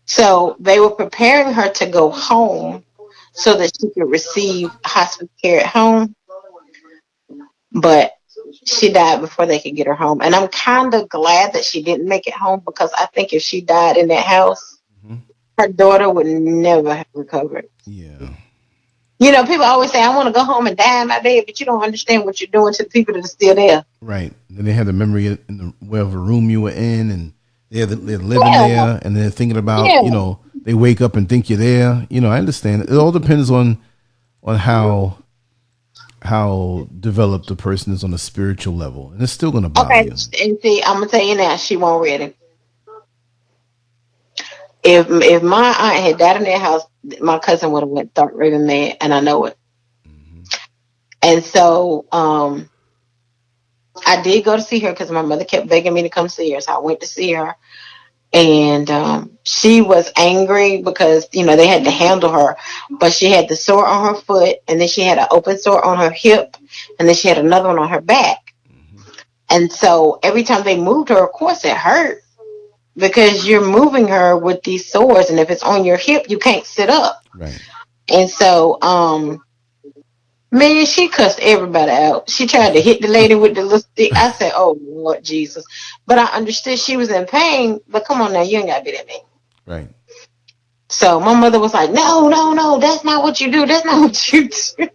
So they were preparing her to go home so that she could receive hospital care at home. But she died before they could get her home. And I'm kind of glad that she didn't make it home, because I think if she died in that house, her daughter would never have recovered. Yeah. People always say, I want to go home and die in my bed, but you don't understand what you're doing to the people that are still there. Right. Then they have the memory in the whatever room you were in, and they're living there, and they're thinking about, they wake up and think you're there. I understand. It all depends on how developed the person is on a spiritual level, and it's still going to bother you. Okay, and see, I'm gonna tell you now, she won't read it. If my aunt had died in their house, my cousin would have went dark raving mad, and I know it. And so, I did go to see her because my mother kept begging me to come see her, so I went to see her. And she was angry because, they had to handle her. But she had the sore on her foot, and then she had an open sore on her hip, and then she had another one on her back. And so every time they moved her, of course it hurt, because you're moving her with these sores. And if it's on your hip, you can't sit up. Right. And so, man, she cussed everybody out. She tried to hit the lady with the little stick. I said, oh, Lord Jesus. But I understood she was in pain. But come on now, you ain't got to be that mean. Right. So my mother was like, no, that's not what you do. That's not what you do.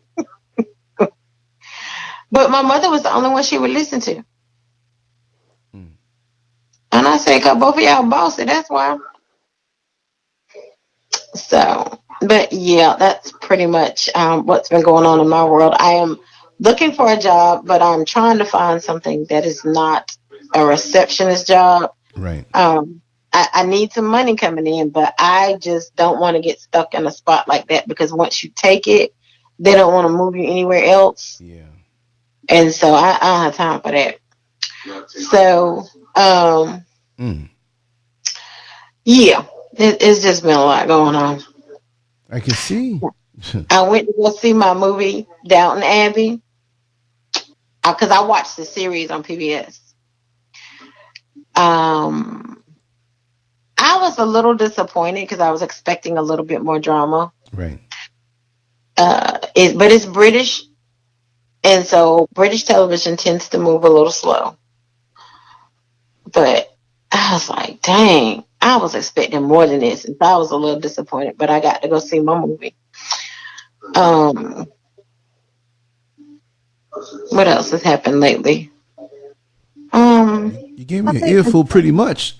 But my mother was the only one she would listen to. And I said, because both of y'all bossy, that's why. So, but yeah, that's pretty much what's been going on in my world. I am looking for a job, but I'm trying to find something that is not a receptionist job. Right. I need some money coming in, but I just don't want to get stuck in a spot like that, because once you take it, they don't want to move you anywhere else. Yeah. And so I don't have time for that. So, yeah, it's just been a lot going on. I can see. I went to go see my movie, Downton Abbey, because I watched the series on PBS. I was a little disappointed because I was expecting a little bit more drama. Right. But it's British, and so British television tends to move a little slow. But I was like, dang, I was expecting more than this, and so I was a little disappointed. But I got to go see my movie. What else has happened lately? You gave me an earful pretty much.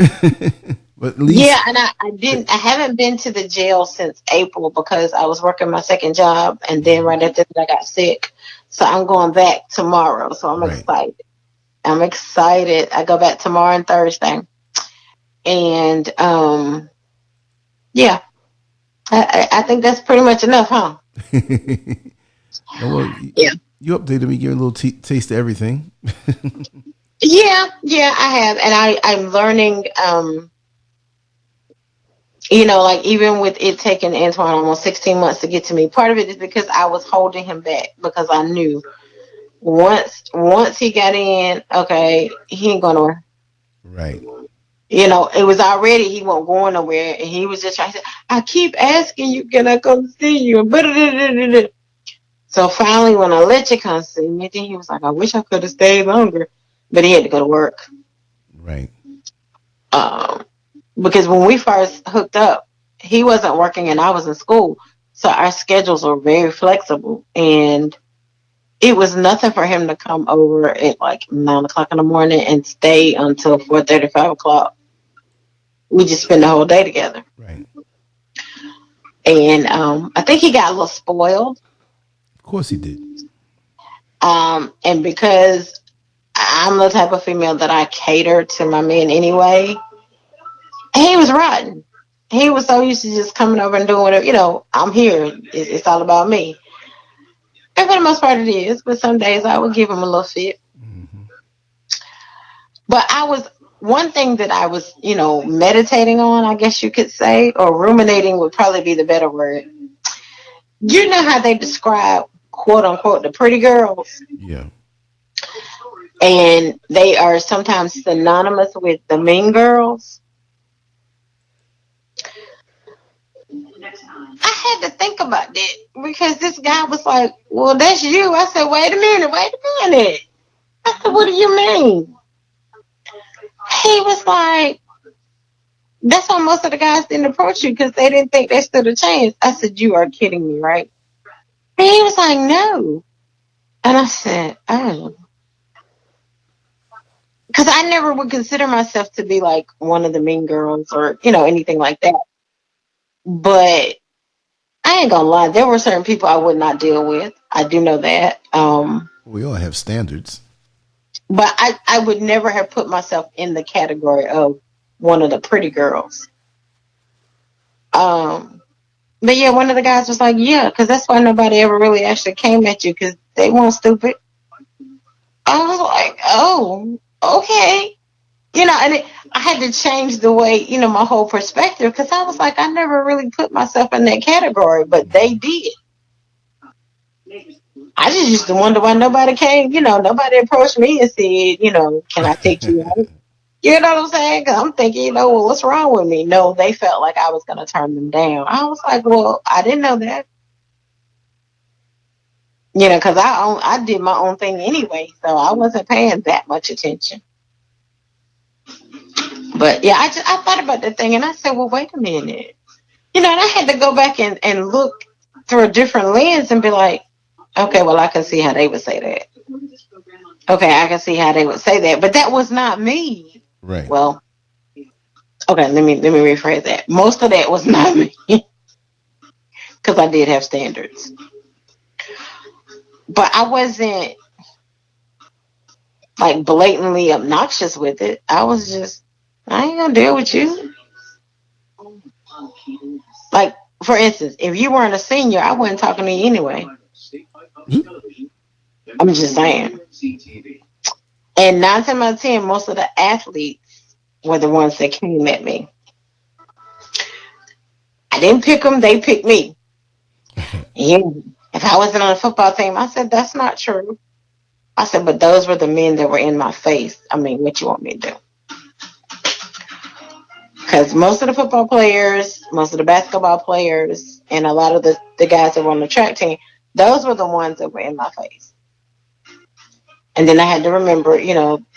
But at least... Yeah, and I haven't been to the jail since April because I was working my second job, and then right after that I got sick. So I'm going back tomorrow. So I'm excited. I'm excited. I go back tomorrow and Thursday. And yeah, I think that's pretty much enough, huh? Well, yeah. You updated me, giving a little taste of everything. Yeah, I have. And I'm learning, like even with it taking Antoine almost 16 months to get to me, part of it is because I was holding him back because I knew once he got in, okay, he ain't going nowhere. Right. It was already, he wasn't going nowhere, and he was just trying to say, I keep asking you, can I come see you? So finally, when I let you come see me, then he was like, I wish I could have stayed longer. But he had to go to work. Right. Because when we first hooked up, he wasn't working and I was in school. So our schedules were very flexible, and it was nothing for him to come over at like 9 o'clock in the morning and stay until 4:30, 5 o'clock. We just spend the whole day together. Right. And I think he got a little spoiled. Of course he did. And because I'm the type of female that I cater to my men anyway, he was rotten. He was so used to just coming over and doing whatever. I'm here. It's all about me. And for the most part it is. But some days I would give him a little fit. Mm-hmm. But one thing that I was, meditating on, I guess you could say, or ruminating would probably be the better word. You know how they describe, quote unquote, the pretty girls? Yeah. And they are sometimes synonymous with the mean girls. I had to think about that because this guy was like, well, that's you. I said, wait a minute. I said, what do you mean? He was like, that's why most of the guys didn't approach you because they didn't think they stood a chance. I said, you are kidding me, right? And he was like, no. And I said, oh. Because I never would consider myself to be like one of the mean girls or, anything like that. But I ain't gonna lie, there were certain people I would not deal with. I do know that. We all have standards. But I would never have put myself in the category of one of the pretty girls. But yeah, one of the guys was like, yeah, because that's why nobody ever really actually came at you because they weren't stupid. I was like, oh, okay. And I had to change the way, my whole perspective because I was like, I never really put myself in that category, but they did. I just used to wonder why nobody came, nobody approached me and said, can I take you out? You know what I'm saying? Because I'm thinking, well, what's wrong with me? No, they felt like I was going to turn them down. I was like, well, I didn't know that. Because I did my own thing anyway, so I wasn't paying that much attention. But yeah, I thought about that thing and I said, well, wait a minute. And I had to go back and look through a different lens and be like, okay, well, I can see how they would say that. Okay, I can see how they would say that. But that was not me. Right. Well, okay, let me rephrase that. Most of that was not me. Because I did have standards. But I wasn't like blatantly obnoxious with it. I was just, I ain't gonna deal with you. Like, for instance, if you weren't a senior, I wasn't talking to you anyway. I'm just saying. And 9 times out of 10, most of the athletes were the ones that came at me. I didn't pick them, they picked me. And if I wasn't on a football team, I said, that's not true. I said, but those were the men that were in my face. I mean, what you want me to do? Because most of the football players, most of the basketball players, and a lot of the guys that were on the track team, those were the ones that were in my face. And then I had to remember,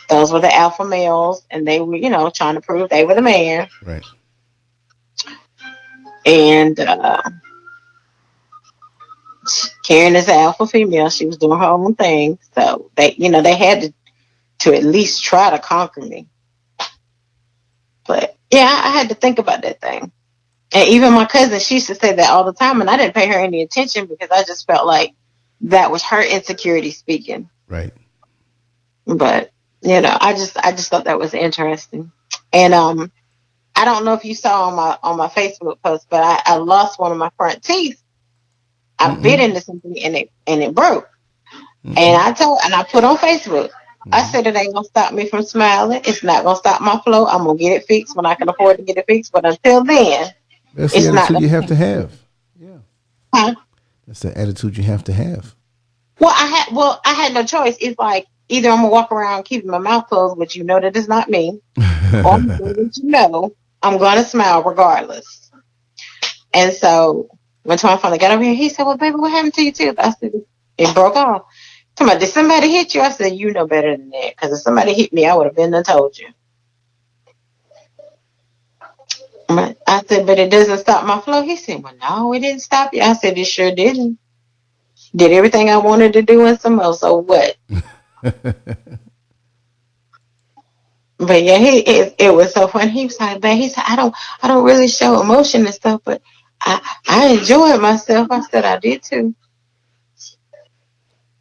those were the alpha males, and they were, trying to prove they were the man. Right. And Karen is an alpha female. She was doing her own thing. So they had to at least try to conquer me. But yeah, I had to think about that thing. And even my cousin, she used to say that all the time, and I didn't pay her any attention because I just felt like that was her insecurity speaking. Right. But I just thought that was interesting. And I don't know if you saw on my Facebook post, but I lost one of my front teeth. I bit into something and it broke. Mm-hmm. And I put on Facebook. I said it ain't gonna stop me from smiling. It's not gonna stop my flow. I'm gonna get it fixed when I can afford to get it fixed. But until then, that's the attitude you have to have. Yeah. Huh? That's the attitude you have to have. Well, I had no choice. It's like either I'm gonna walk around keeping my mouth closed, which that is not me, or I'm gonna smile regardless. And so when Tom finally got over here, he said, "Well, baby, what happened to your tooth?" I said, "It broke off." Did somebody hit you? I said, you know better than that. Because if somebody hit me, I would have been and told you. I said, but it doesn't stop my flow. He said, well, no, it didn't stop you. I said, it sure didn't. Did everything I wanted to do and some more. So what? But yeah, it was so fun. He was like, "Man," he said, I don't really show emotion and stuff, but I enjoyed myself." I said, "I did too."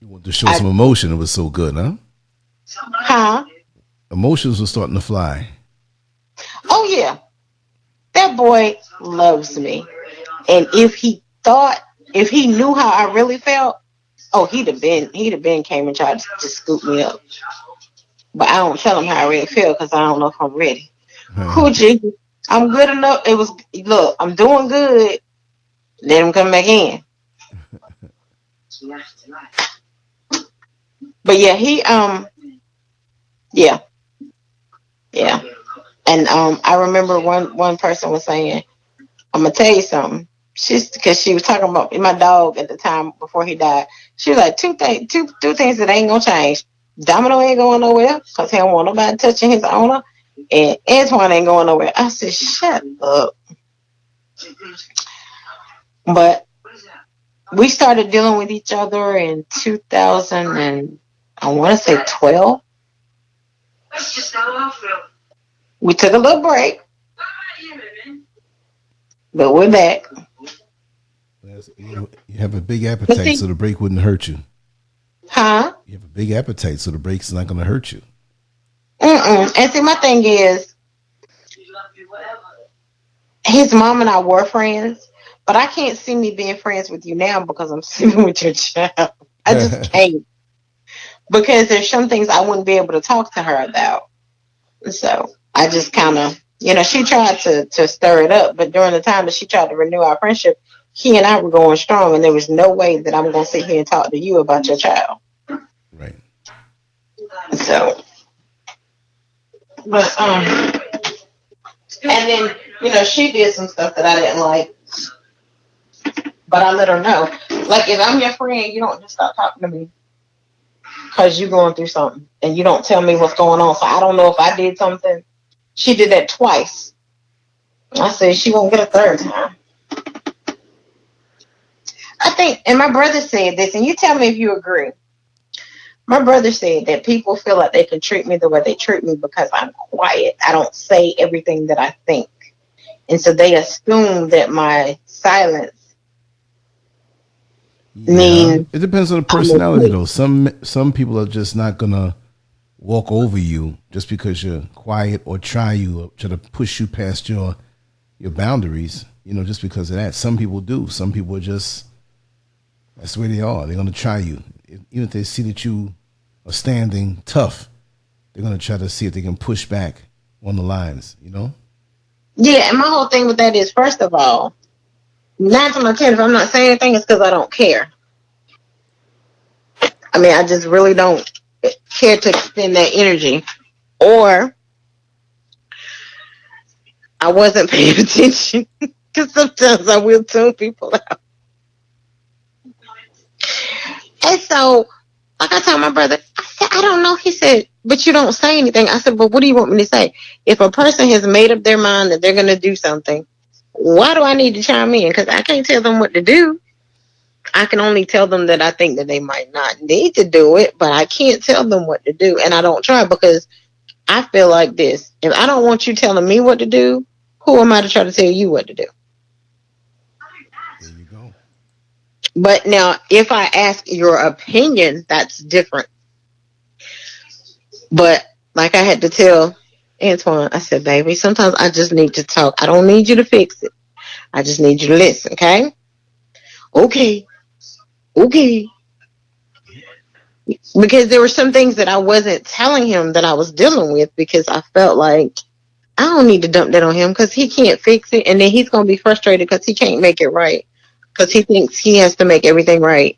You wanted to show some emotion. It was so good, huh? Huh? Emotions were starting to fly. Oh yeah, that boy loves me, and if he knew how I really felt, oh, he'd have been came and tried to scoop me up. But I don't tell him how I really feel because I don't know if I'm ready. Cool, G. I'm good enough. Look, I'm doing good. Let him come back in. But yeah, yeah. And I remember one person was saying, I'm gonna tell you something. Because she was talking about my dog at the time before he died. She was like, two things that ain't gonna change. Domino ain't going nowhere because he don't want nobody touching his owner, and Antoine ain't going nowhere. I said, shut up. But we started dealing with each other in 2000 and I want to say 12. We took a little break, but we're back. You have a big appetite, so the break wouldn't hurt you. Huh? You have a big appetite, so the break's not going to hurt you. And see, my thing is, his mom and I were friends, but I can't see me being friends with you now because I'm sleeping with your child. I just can't. Because there's some things I wouldn't be able to talk to her about. So I just kind of, she tried to stir it up, but during the time that she tried to renew our friendship, he and I were going strong, and there was no way that I'm going to sit here and talk to you about your child. Right. So, but, and then, she did some stuff that I didn't like, but I let her know. Like, if I'm your friend, you don't just stop talking to me because you're going through something, and you don't tell me what's going on. So I don't know if I did something. She did that twice. I said she won't get a third time. I think, and my brother said this, and you tell me if you agree. My brother said that people feel like they can treat me the way they treat me because I'm quiet. I don't say everything that I think. And so they assume that my silence means... It depends on the personality, though. Some people are just not going to walk over you just because you're quiet or try to push you past your boundaries, just because of that. Some people do. Some people are just... That's the way they are. They're going to try you. Even if they see that you are standing tough, they're going to try to see if they can push back on the lines, Yeah, and my whole thing with that is, first of all, 9 times out of 10, if I'm not saying anything, it's because I don't care. I mean, I just really don't care to extend that energy. Or I wasn't paying attention, because sometimes I will tune people out. And so, like I told my brother, I said, I don't know. He said, but you don't say anything. I said, but what do you want me to say? If a person has made up their mind that they're going to do something, why do I need to chime in? Because I can't tell them what to do. I can only tell them that I think that they might not need to do it, but I can't tell them what to do. And I don't try because I feel like this. If I don't want you telling me what to do, who am I to try to tell you what to do? There you go. But now, if I ask your opinion, that's different. But like I had to tell Antoine, I said, baby, sometimes I just need to talk. I don't need you to fix it. I just need you to listen, okay? Okay. Because there were some things that I wasn't telling him that I was dealing with because I felt like I don't need to dump that on him because he can't fix it. And then he's going to be frustrated because he can't make it right. Because he thinks he has to make everything right.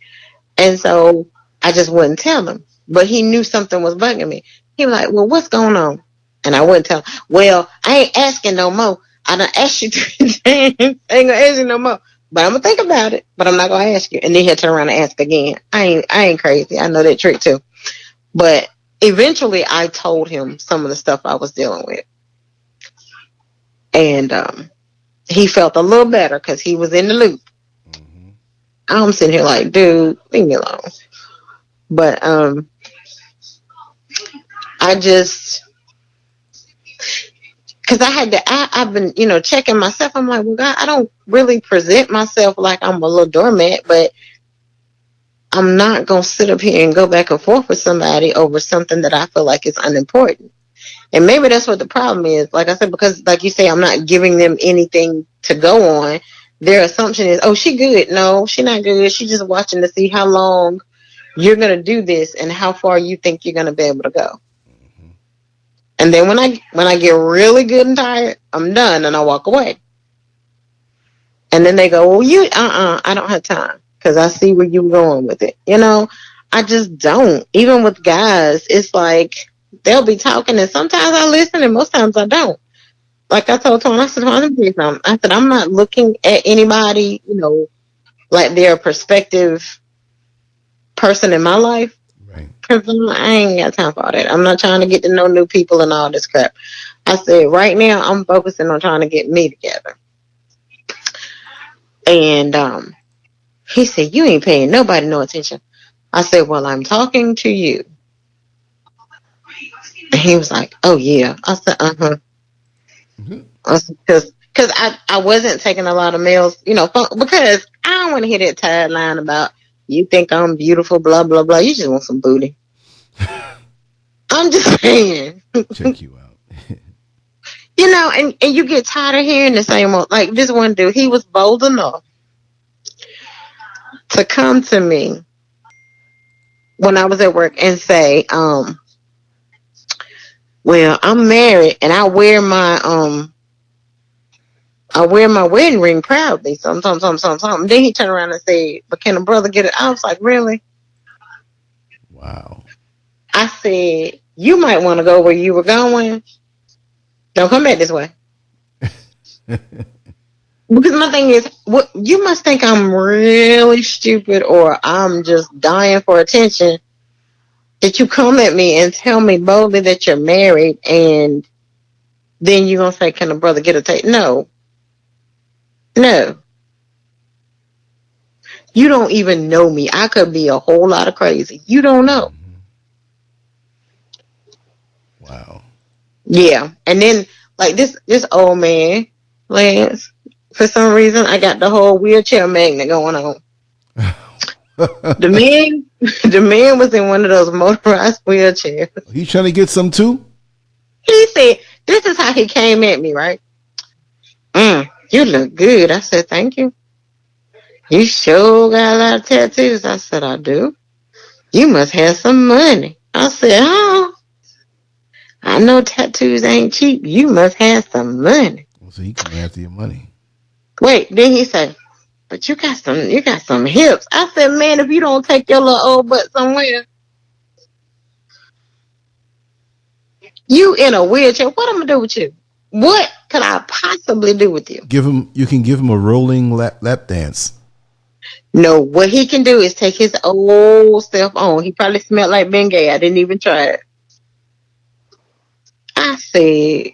And so I just wouldn't tell him. But he knew something was bugging me. He was like, well, what's going on? And I wouldn't tell him. Well, I ain't asking no more. I done asked you 3 times. I ain't going to ask you no more. But I'm going to think about it. But I'm not going to ask you. And then he'll turn around and ask again. I ain't crazy. I know that trick too. But eventually I told him some of the stuff I was dealing with. And he felt a little better because he was in the loop. Mm-hmm. I'm sitting here like, dude, leave me alone. But I just, because I've been, checking myself. I'm like, well, God, I don't really present myself like I'm a little doormat, but I'm not going to sit up here and go back and forth with somebody over something that I feel like is unimportant. And maybe that's what the problem is. Like I said, because like you say, I'm not giving them anything to go on. Their assumption is, oh, she good. No, she not good. She's just watching to see how long you're going to do this and how far you think you're going to be able to go. Mm-hmm. And then when I get really good and tired, I'm done and I walk away. And then they go, well, I don't have time because I see where you're going with it. I just don't. Even with guys, it's like they'll be talking and sometimes I listen and most times I don't. Like I told Tony, I said, I'm not looking at anybody, like they're a prospective person in my life. Right. Because I ain't got time for all that. I'm not trying to get to know new people and all this crap. I said, right now, I'm focusing on trying to get me together. And he said, you ain't paying nobody no attention. I said, well, I'm talking to you. And he was like, oh, yeah. I said, uh-huh. Mm-hmm. Because I wasn't taking a lot of males, because I don't want to hear that tagline about you think I'm beautiful, blah, blah, blah. You just want some booty. I'm just saying. Check you out. And you get tired of hearing the same old, like this one dude, he was bold enough to come to me when I was at work and say, well, I'm married and I wear my wedding ring proudly. Something. Then he turned around and said, but can a brother get it? I was like, really? Wow. I said, you might want to go where you were going. Don't come back this way. Because my thing is, you must think I'm really stupid or I'm just dying for attention that you come at me and tell me boldly that you're married and then you're going to say, can a brother get a tape? No. You don't even know me. I could be a whole lot of crazy. You don't know. Wow. Yeah. And then, like, this old man, Lance, for some reason, I got the whole wheelchair magnet going on. The man was in one of those motorized wheelchairs. He trying to get some too? He said, this is how he came at me, right? You look good. I said, thank you. You sure got a lot of tattoos. I said, I do. You must have some money. I said, oh, I know tattoos ain't cheap. You must have some money. Well, so he come after your money. Wait, then he said, but you got some hips. I said, man, if you don't take your little old butt somewhere, you in a wheelchair, what I'm gonna do with you? What could I possibly do with you? You can give him a rolling lap dance. No, what he can do is take his old self on. He probably smelled like Bengay. I didn't even try it. I said,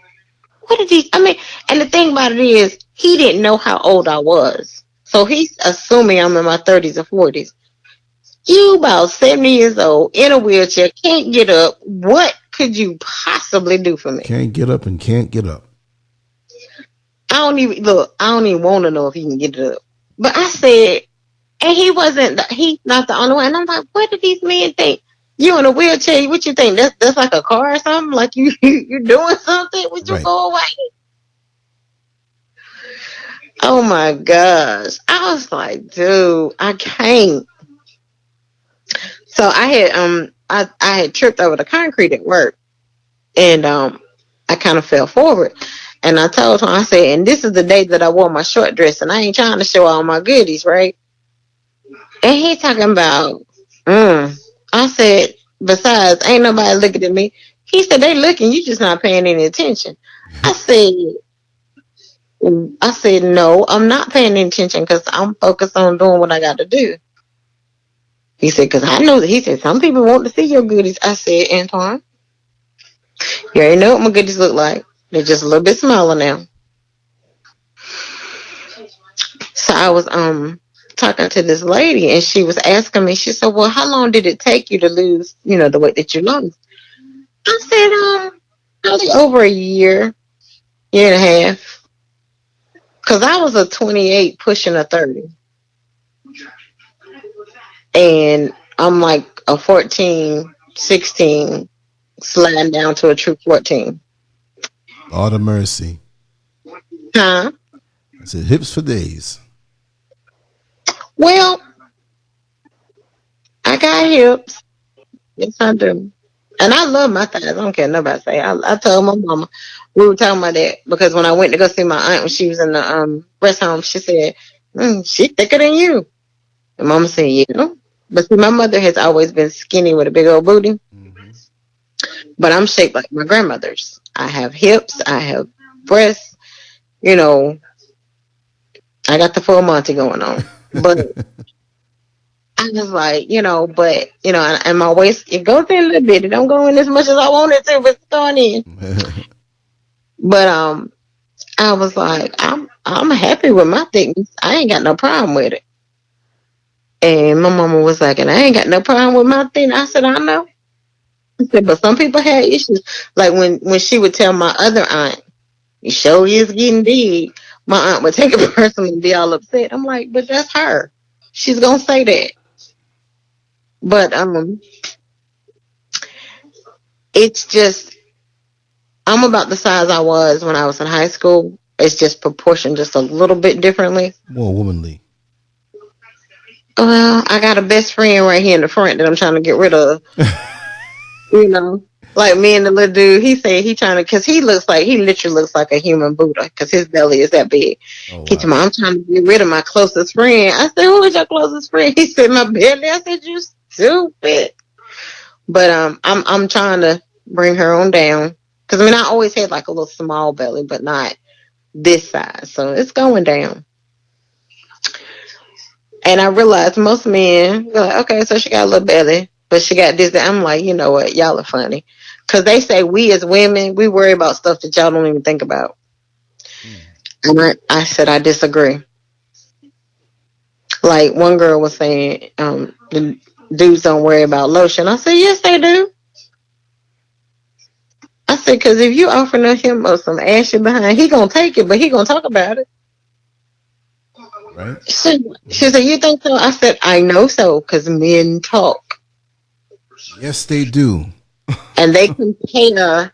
what did he, and the thing about it is, he didn't know how old I was. So he's assuming I'm in my 30s or 40s. You about 70 years old, in a wheelchair, can't get up. What could you possibly do for me? Can't get up and can't get up. I don't even want to know if he can get it up. But I said, and he's not the only one. And I'm like, what do these men think? You in a wheelchair, what you think? That's like a car or something? Like you're doing something? Would you right. Go away? Oh my gosh. I was like, dude, I can't. So I had tripped over the concrete at work and I kind of fell forward. And I told him, I said, and this is the day that I wore my short dress and I ain't trying to show all my goodies, right? And he talking about, I said, besides, ain't nobody looking at me. He said, they looking, you just not paying any attention. I said, no, I'm not paying any attention because I'm focused on doing what I got to do. He said, because I know that, he said, some people want to see your goodies. I said, Antoine, you already know what my goodies look like. They're just a little bit smaller now. So I was talking to this lady, and she was asking me. She said, "Well, how long did it take you to lose, the weight that you lost?" I said, probably over a year and a half, because I was a 28 pushing a 30, and I'm like a 14, 16, sliding down to a true 14. Lord of mercy. Huh? I said hips for days. Well, I got hips. Yes, I do. And I love my thighs. I don't care nobody say. I told my mama, we were talking about that because when I went to go see my aunt when she was in the rest home, she said, "She thicker than you." And mama said, "Yeah." But see, my mother has always been skinny with a big old booty. Mm-hmm. But I'm shaped like my grandmother's. I have hips. I have breasts. I got the full Monty going on. But I was like, and my waist, it goes in a little bit. It don't go in as much as I want it to, but it's going in. But I was like, I'm happy with my thickness. I ain't got no problem with it. And my mama was like, and I ain't got no problem with my thickness. I said, I know. I said, but some people had issues. Like when she would tell my other aunt, "You sure is getting big," my aunt would take it personally and be all upset. I'm like, but that's her. She's gonna say that. But it's just, I'm about the size I was when I was in high school. It's just proportioned just a little bit differently. More womanly. Well, I got a best friend right here in the front that I'm trying to get rid of. Like me and the little dude, he said he trying to, because he literally looks like a human Buddha because his belly is that big. Oh, wow. He told me, "I'm trying to get rid of my closest friend." I said, "Who is your closest friend?" He said, "My belly." I said, "You stupid." But I'm trying to bring her on down. Because I always had like a little small belly, but not this size. So it's going down. And I realized most men are like, okay, so she got a little belly, but she got this. I'm like, you know what? Y'all are funny. Because they say we as women, we worry about stuff that y'all don't even think about. And I said, I disagree. Like one girl was saying, the dudes don't worry about lotion. I said, yes, they do. I said, because if you offering him some ashy behind, he gonna take it, but he gonna talk about it. Right? She said, "You think so?" I said, "I know so, because men talk." Yes, they do. And they compare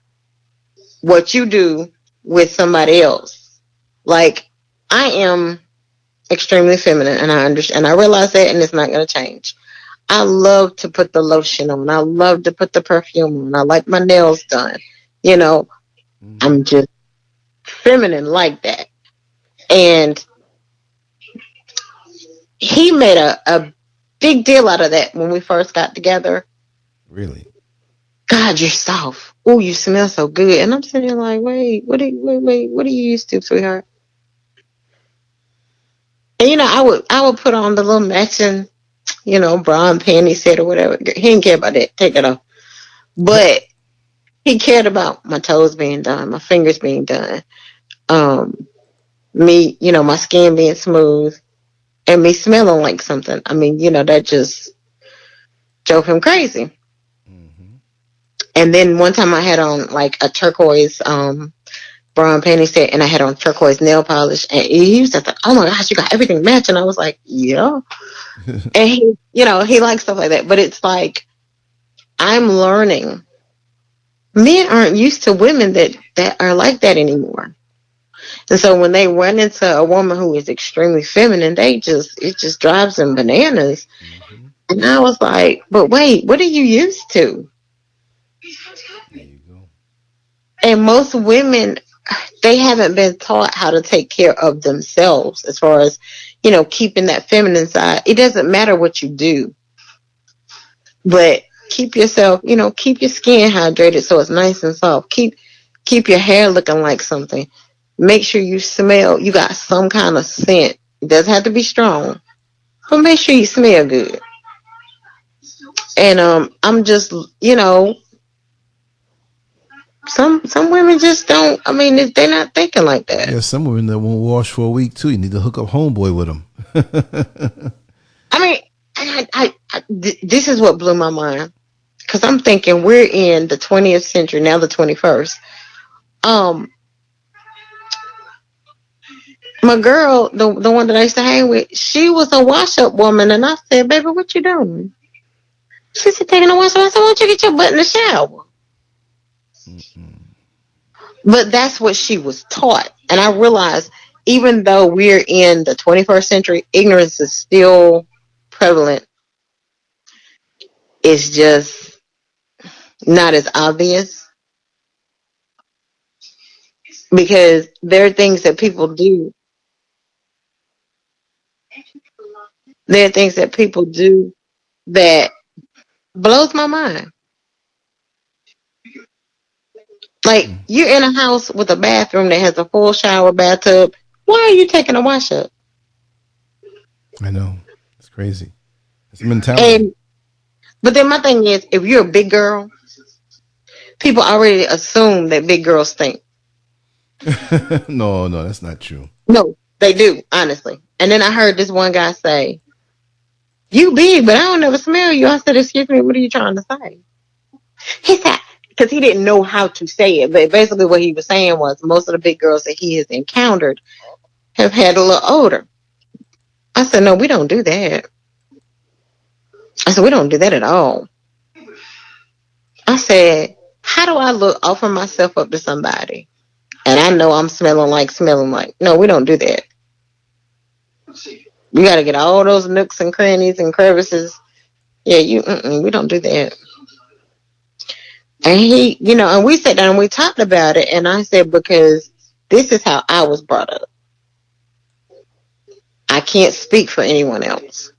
what you do with somebody else. Like, I am extremely feminine, and I understand, and I realize that, and it's not going to change. I love to put the lotion on. I love to put the perfume on. I like my nails done. I'm just feminine like that. And he made a big deal out of that when we first got together. Really? God, you're soft. Oh, you smell so good. And I'm sitting there like, wait, what are you used to, sweetheart? And I would put on the little matching, bra and panty set or whatever. He didn't care about that. Take it off. But he cared about my toes being done, my fingers being done. Me, my skin being smooth and me smelling like something. That just drove him crazy. Mm-hmm. And then one time I had on like a turquoise bra and panty set, and I had on turquoise nail polish, and he was just like, "Oh my gosh, you got everything matching." I was like, "Yeah." And he likes stuff like that. But it's like, I'm learning. Men aren't used to women that are like that anymore. And so when they run into a woman who is extremely feminine, it just drives them bananas. Mm-hmm. And I was like, but wait, what are you used to? There you go. And most women, they haven't been taught how to take care of themselves as far as, keeping that feminine side. It doesn't matter what you do, but keep yourself, keep your skin hydrated so it's nice and soft. Keep your hair looking like something. Make sure you got some kind of scent. It doesn't have to be strong, but make sure you smell good. And I'm just, Some women just don't. I mean, they're not thinking like that. Yeah, some women that won't wash for a week too. You need to hook up homeboy with them. I mean, this is what blew my mind, because I'm thinking we're in the 20th century now, the 21st. My girl, the one that I used to hang with, she was a wash up woman, and I said, "Baby, what you doing?" She said, "Taking a wash up." I said, "Why don't you get your butt in the shower?" Mm-mm. But that's what she was taught, and I realized, even though we're in the 21st century, ignorance is still prevalent. It's just not as obvious, because there are things that people do. There are things that people do that blows my mind. Like, you're in a house with a bathroom that has a full shower, bathtub. Why are you taking a wash up? I know. It's crazy. It's a mentality. But then my thing is, if you're a big girl, people already assume that big girls stink. No, that's not true. No, they do, honestly. And then I heard this one guy say, "You big, but I don't ever smell you." I said, "Excuse me, what are you trying to say?" He said, because he didn't know how to say it, but basically what he was saying was most of the big girls that he has encountered have had a little odor. I said, "No, we don't do that." I said, "We don't do that at all." I said, "How do I offer myself up to somebody and I know I'm smelling like? No, we don't do that. We got to get all those nooks and crannies and crevices. Yeah, we don't do that." And he, and we sat down and we talked about it. And I said, because this is how I was brought up. I can't speak for anyone else.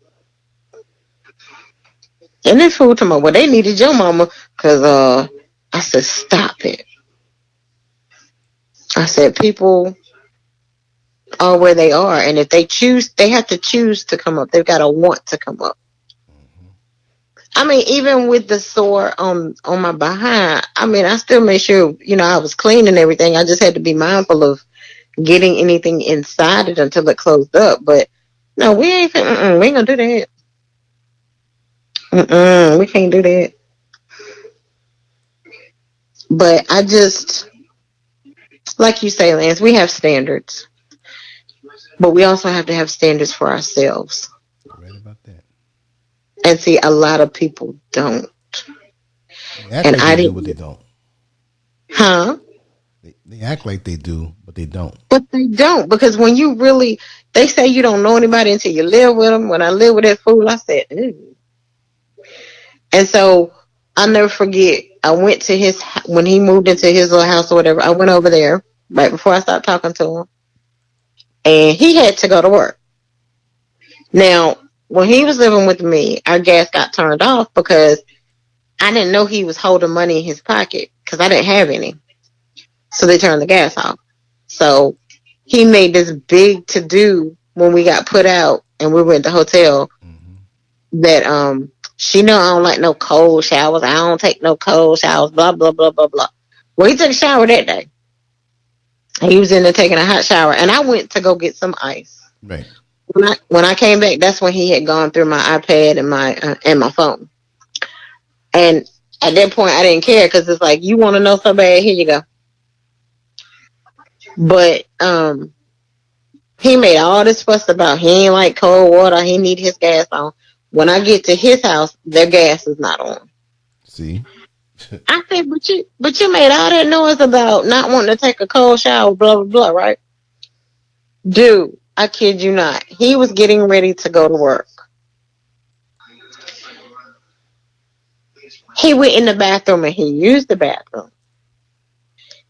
And this fool told me, "Well, they needed your mama." Because I said, "Stop it." I said, people are where they are. And if they choose, they have to choose to come up. They've got to want to come up. I mean, even with the sore on my behind, I mean, I still made sure, I was clean and everything. I just had to be mindful of getting anything inside it until it closed up. But no, we ain't gonna do that. We can't do that. But I just, like you say, Lance, we have standards, but we also have to have standards for ourselves. Right about that. And see, a lot of people don't. And I didn't. But they don't. Huh? They act like they do, but they don't. But they don't, because when you really, they say you don't know anybody until you live with them. When I lived with that fool, I said, "Ew." And so I'll never forget, I went to when he moved into his little house or whatever, I went over there right before I started talking to him. And he had to go to work. Now, when he was living with me, our gas got turned off because I didn't know he was holding money in his pocket because I didn't have any. So they turned the gas off. So he made this big to-do when we got put out and we were at the hotel that she know I don't like no cold showers. I don't take no cold showers, blah, blah, blah, blah, blah. Well, he took a shower that day. He was in there taking a hot shower, and I went to go get some ice. Right. When I came back, that's when he had gone through my iPad and my phone. And at that point, I didn't care because it's like, you want to know so bad, here you go. But he made all this fuss about he ain't like cold water, he need his gas on. When I get to his house, their gas is not on. See? I said, but you made all that noise about not wanting to take a cold shower, blah, blah, blah, right? Dude, I kid you not. He was getting ready to go to work. He went in the bathroom and he used the bathroom.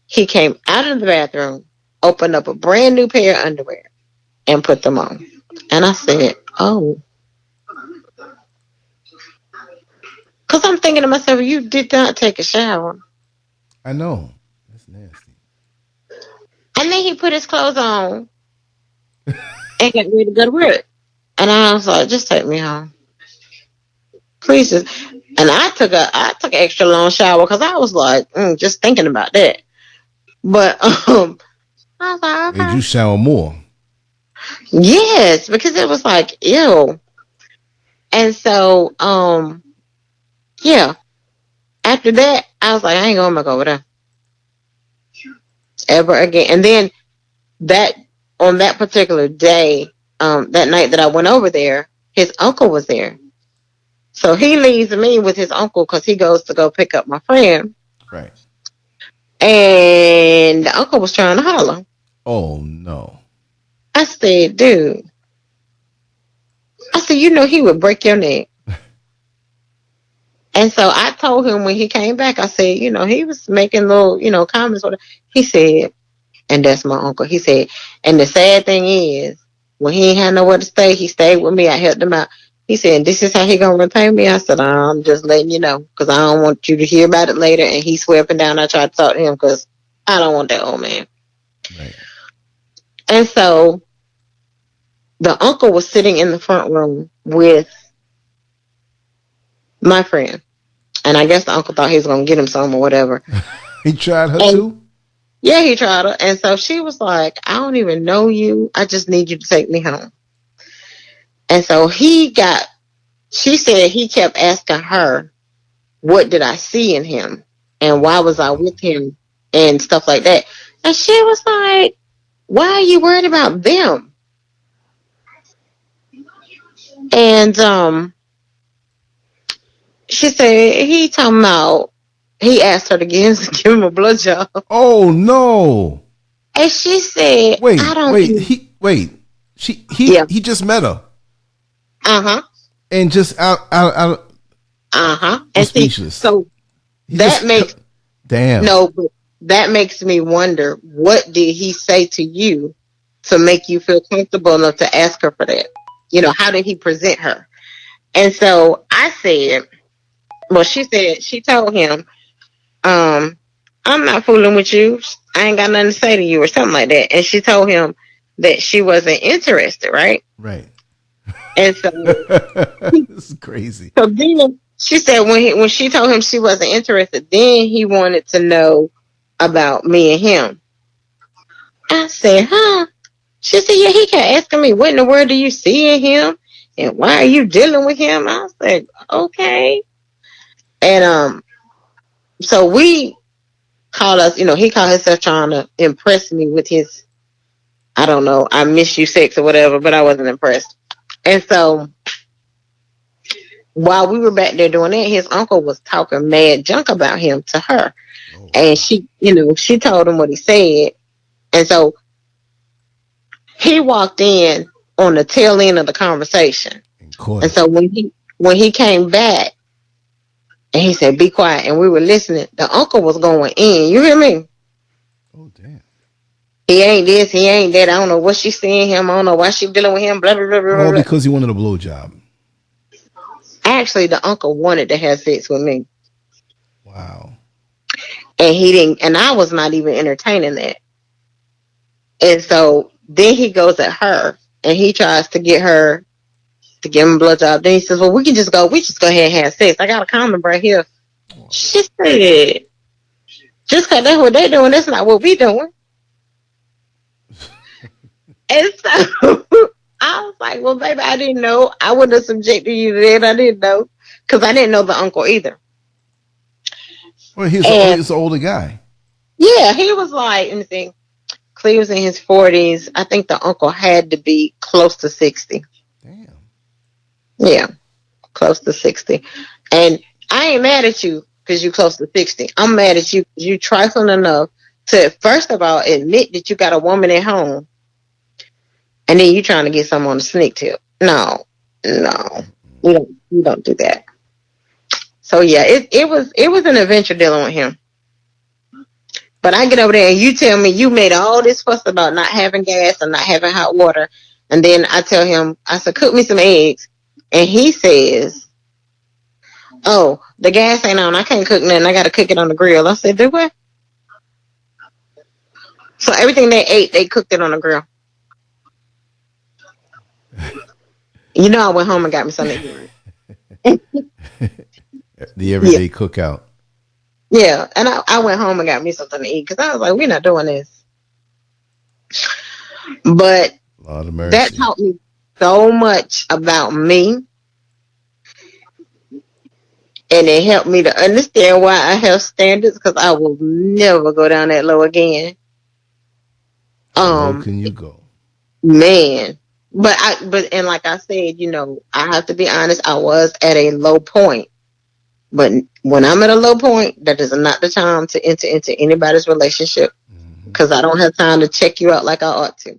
He came out of the bathroom, opened up a brand new pair of underwear, and put them on. And I said, "Oh." Because I'm thinking to myself, you did not take a shower. I know. That's nasty. And then he put his clothes on and got ready to go to work. And I was like, just take me home. Please just. And I took an extra long shower because I was like, just thinking about that. But I was like, okay. Made you shower more. Yes, because it was like, ew. And so, yeah. After that, I was like, I ain't going back over there ever again. And then on that particular day, that night that I went over there, his uncle was there. So he leaves me with his uncle because he goes to go pick up my friend. Right. And the uncle was trying to holler. Oh, no. I said, dude. I said, he would break your neck. And so I told him when he came back, I said, he was making little, comments. He said, and that's my uncle. He said, and the sad thing is, when he ain't had nowhere to stay, he stayed with me. I helped him out. He said, this is how he gonna repay me. I said, I'm just letting you know, because I don't want you to hear about it later. And he swore up and down. I tried to talk to him because I don't want that old man. Right. And so the uncle was sitting in the front room with my friend. And I guess the uncle thought he was going to get him some or whatever. He tried her too? Yeah, he tried her. And so she was like, I don't even know you. I just need you to take me home. And so she said he kept asking her, what did I see in him? And why was I with him? And stuff like that. And she was like, why are you worried about them? And she said he asked her to give him a blowjob. Oh no! And she said, He just met her. And just out. And speechless. So that makes me wonder, what did he say to you to make you feel comfortable enough to ask her for that? How did he present her? And so I said, she told him, I'm not fooling with you. I ain't got nothing to say to you or something like that. And she told him that she wasn't interested, right? Right. And so this is crazy. So then she said when she told him she wasn't interested, then he wanted to know about me and him. I said, huh? She said, yeah, he kept asking me, what in the world do you see in him? And why are you dealing with him? I said, okay. And so we called us, he called himself trying to impress me with his, I don't know, I miss you sex or whatever, but I wasn't impressed. And so while we were back there doing that, his uncle was talking mad junk about him to her. Oh. And she told him what he said. And so he walked in on the tail end of the conversation. And so when he came back and he said, be quiet, and we were listening, the uncle was going in. You hear me? Oh, damn. He ain't this, he ain't that. I don't know what she's seeing him. I don't know why she's dealing with him. Blah, blah, blah, blah. All because he wanted a blowjob. Actually, the uncle wanted to have sex with me. Wow. And he didn't, and I was not even entertaining that. And so then he goes at her and he tries to get her to give him a blowjob. Then he says, well, we just go ahead and have sex. I got a condom right here. Oh. She said, just because that's what they're doing, that's not what we doing. And so I was like, well, baby, I didn't know. I wouldn't have subjected you to that. I didn't know. Because I didn't know the uncle either. Well, he's an older guy. Yeah, he was like, let me think. Cleve was in his 40s. I think the uncle had to be close to 60. Damn. Yeah, close to 60. And I ain't mad at you because you're close to 60. I'm mad at you because you trifling enough to, first of all, admit that you got a woman at home. And then you trying to get someone on the sneak tip. No. You don't do that. So yeah, it was an adventure dealing with him. But I get over there and you tell me you made all this fuss about not having gas and not having hot water. And then I tell him, I said, cook me some eggs. And he says, oh, the gas ain't on. I can't cook nothing. I got to cook it on the grill. I said, do what? So everything they ate, they cooked it on the grill. I went home and got me something to eat. the everyday cookout. Yeah, and I went home and got me something to eat because I was like, we're not doing this. But that taught me so much about me. And it helped me to understand why I have standards, because I will never go down that low again. How low can you go? Man. But like I said, I have to be honest, I was at a low point. But when I'm at a low point, that is not the time to enter into anybody's relationship, because I don't have time to check you out like I ought to.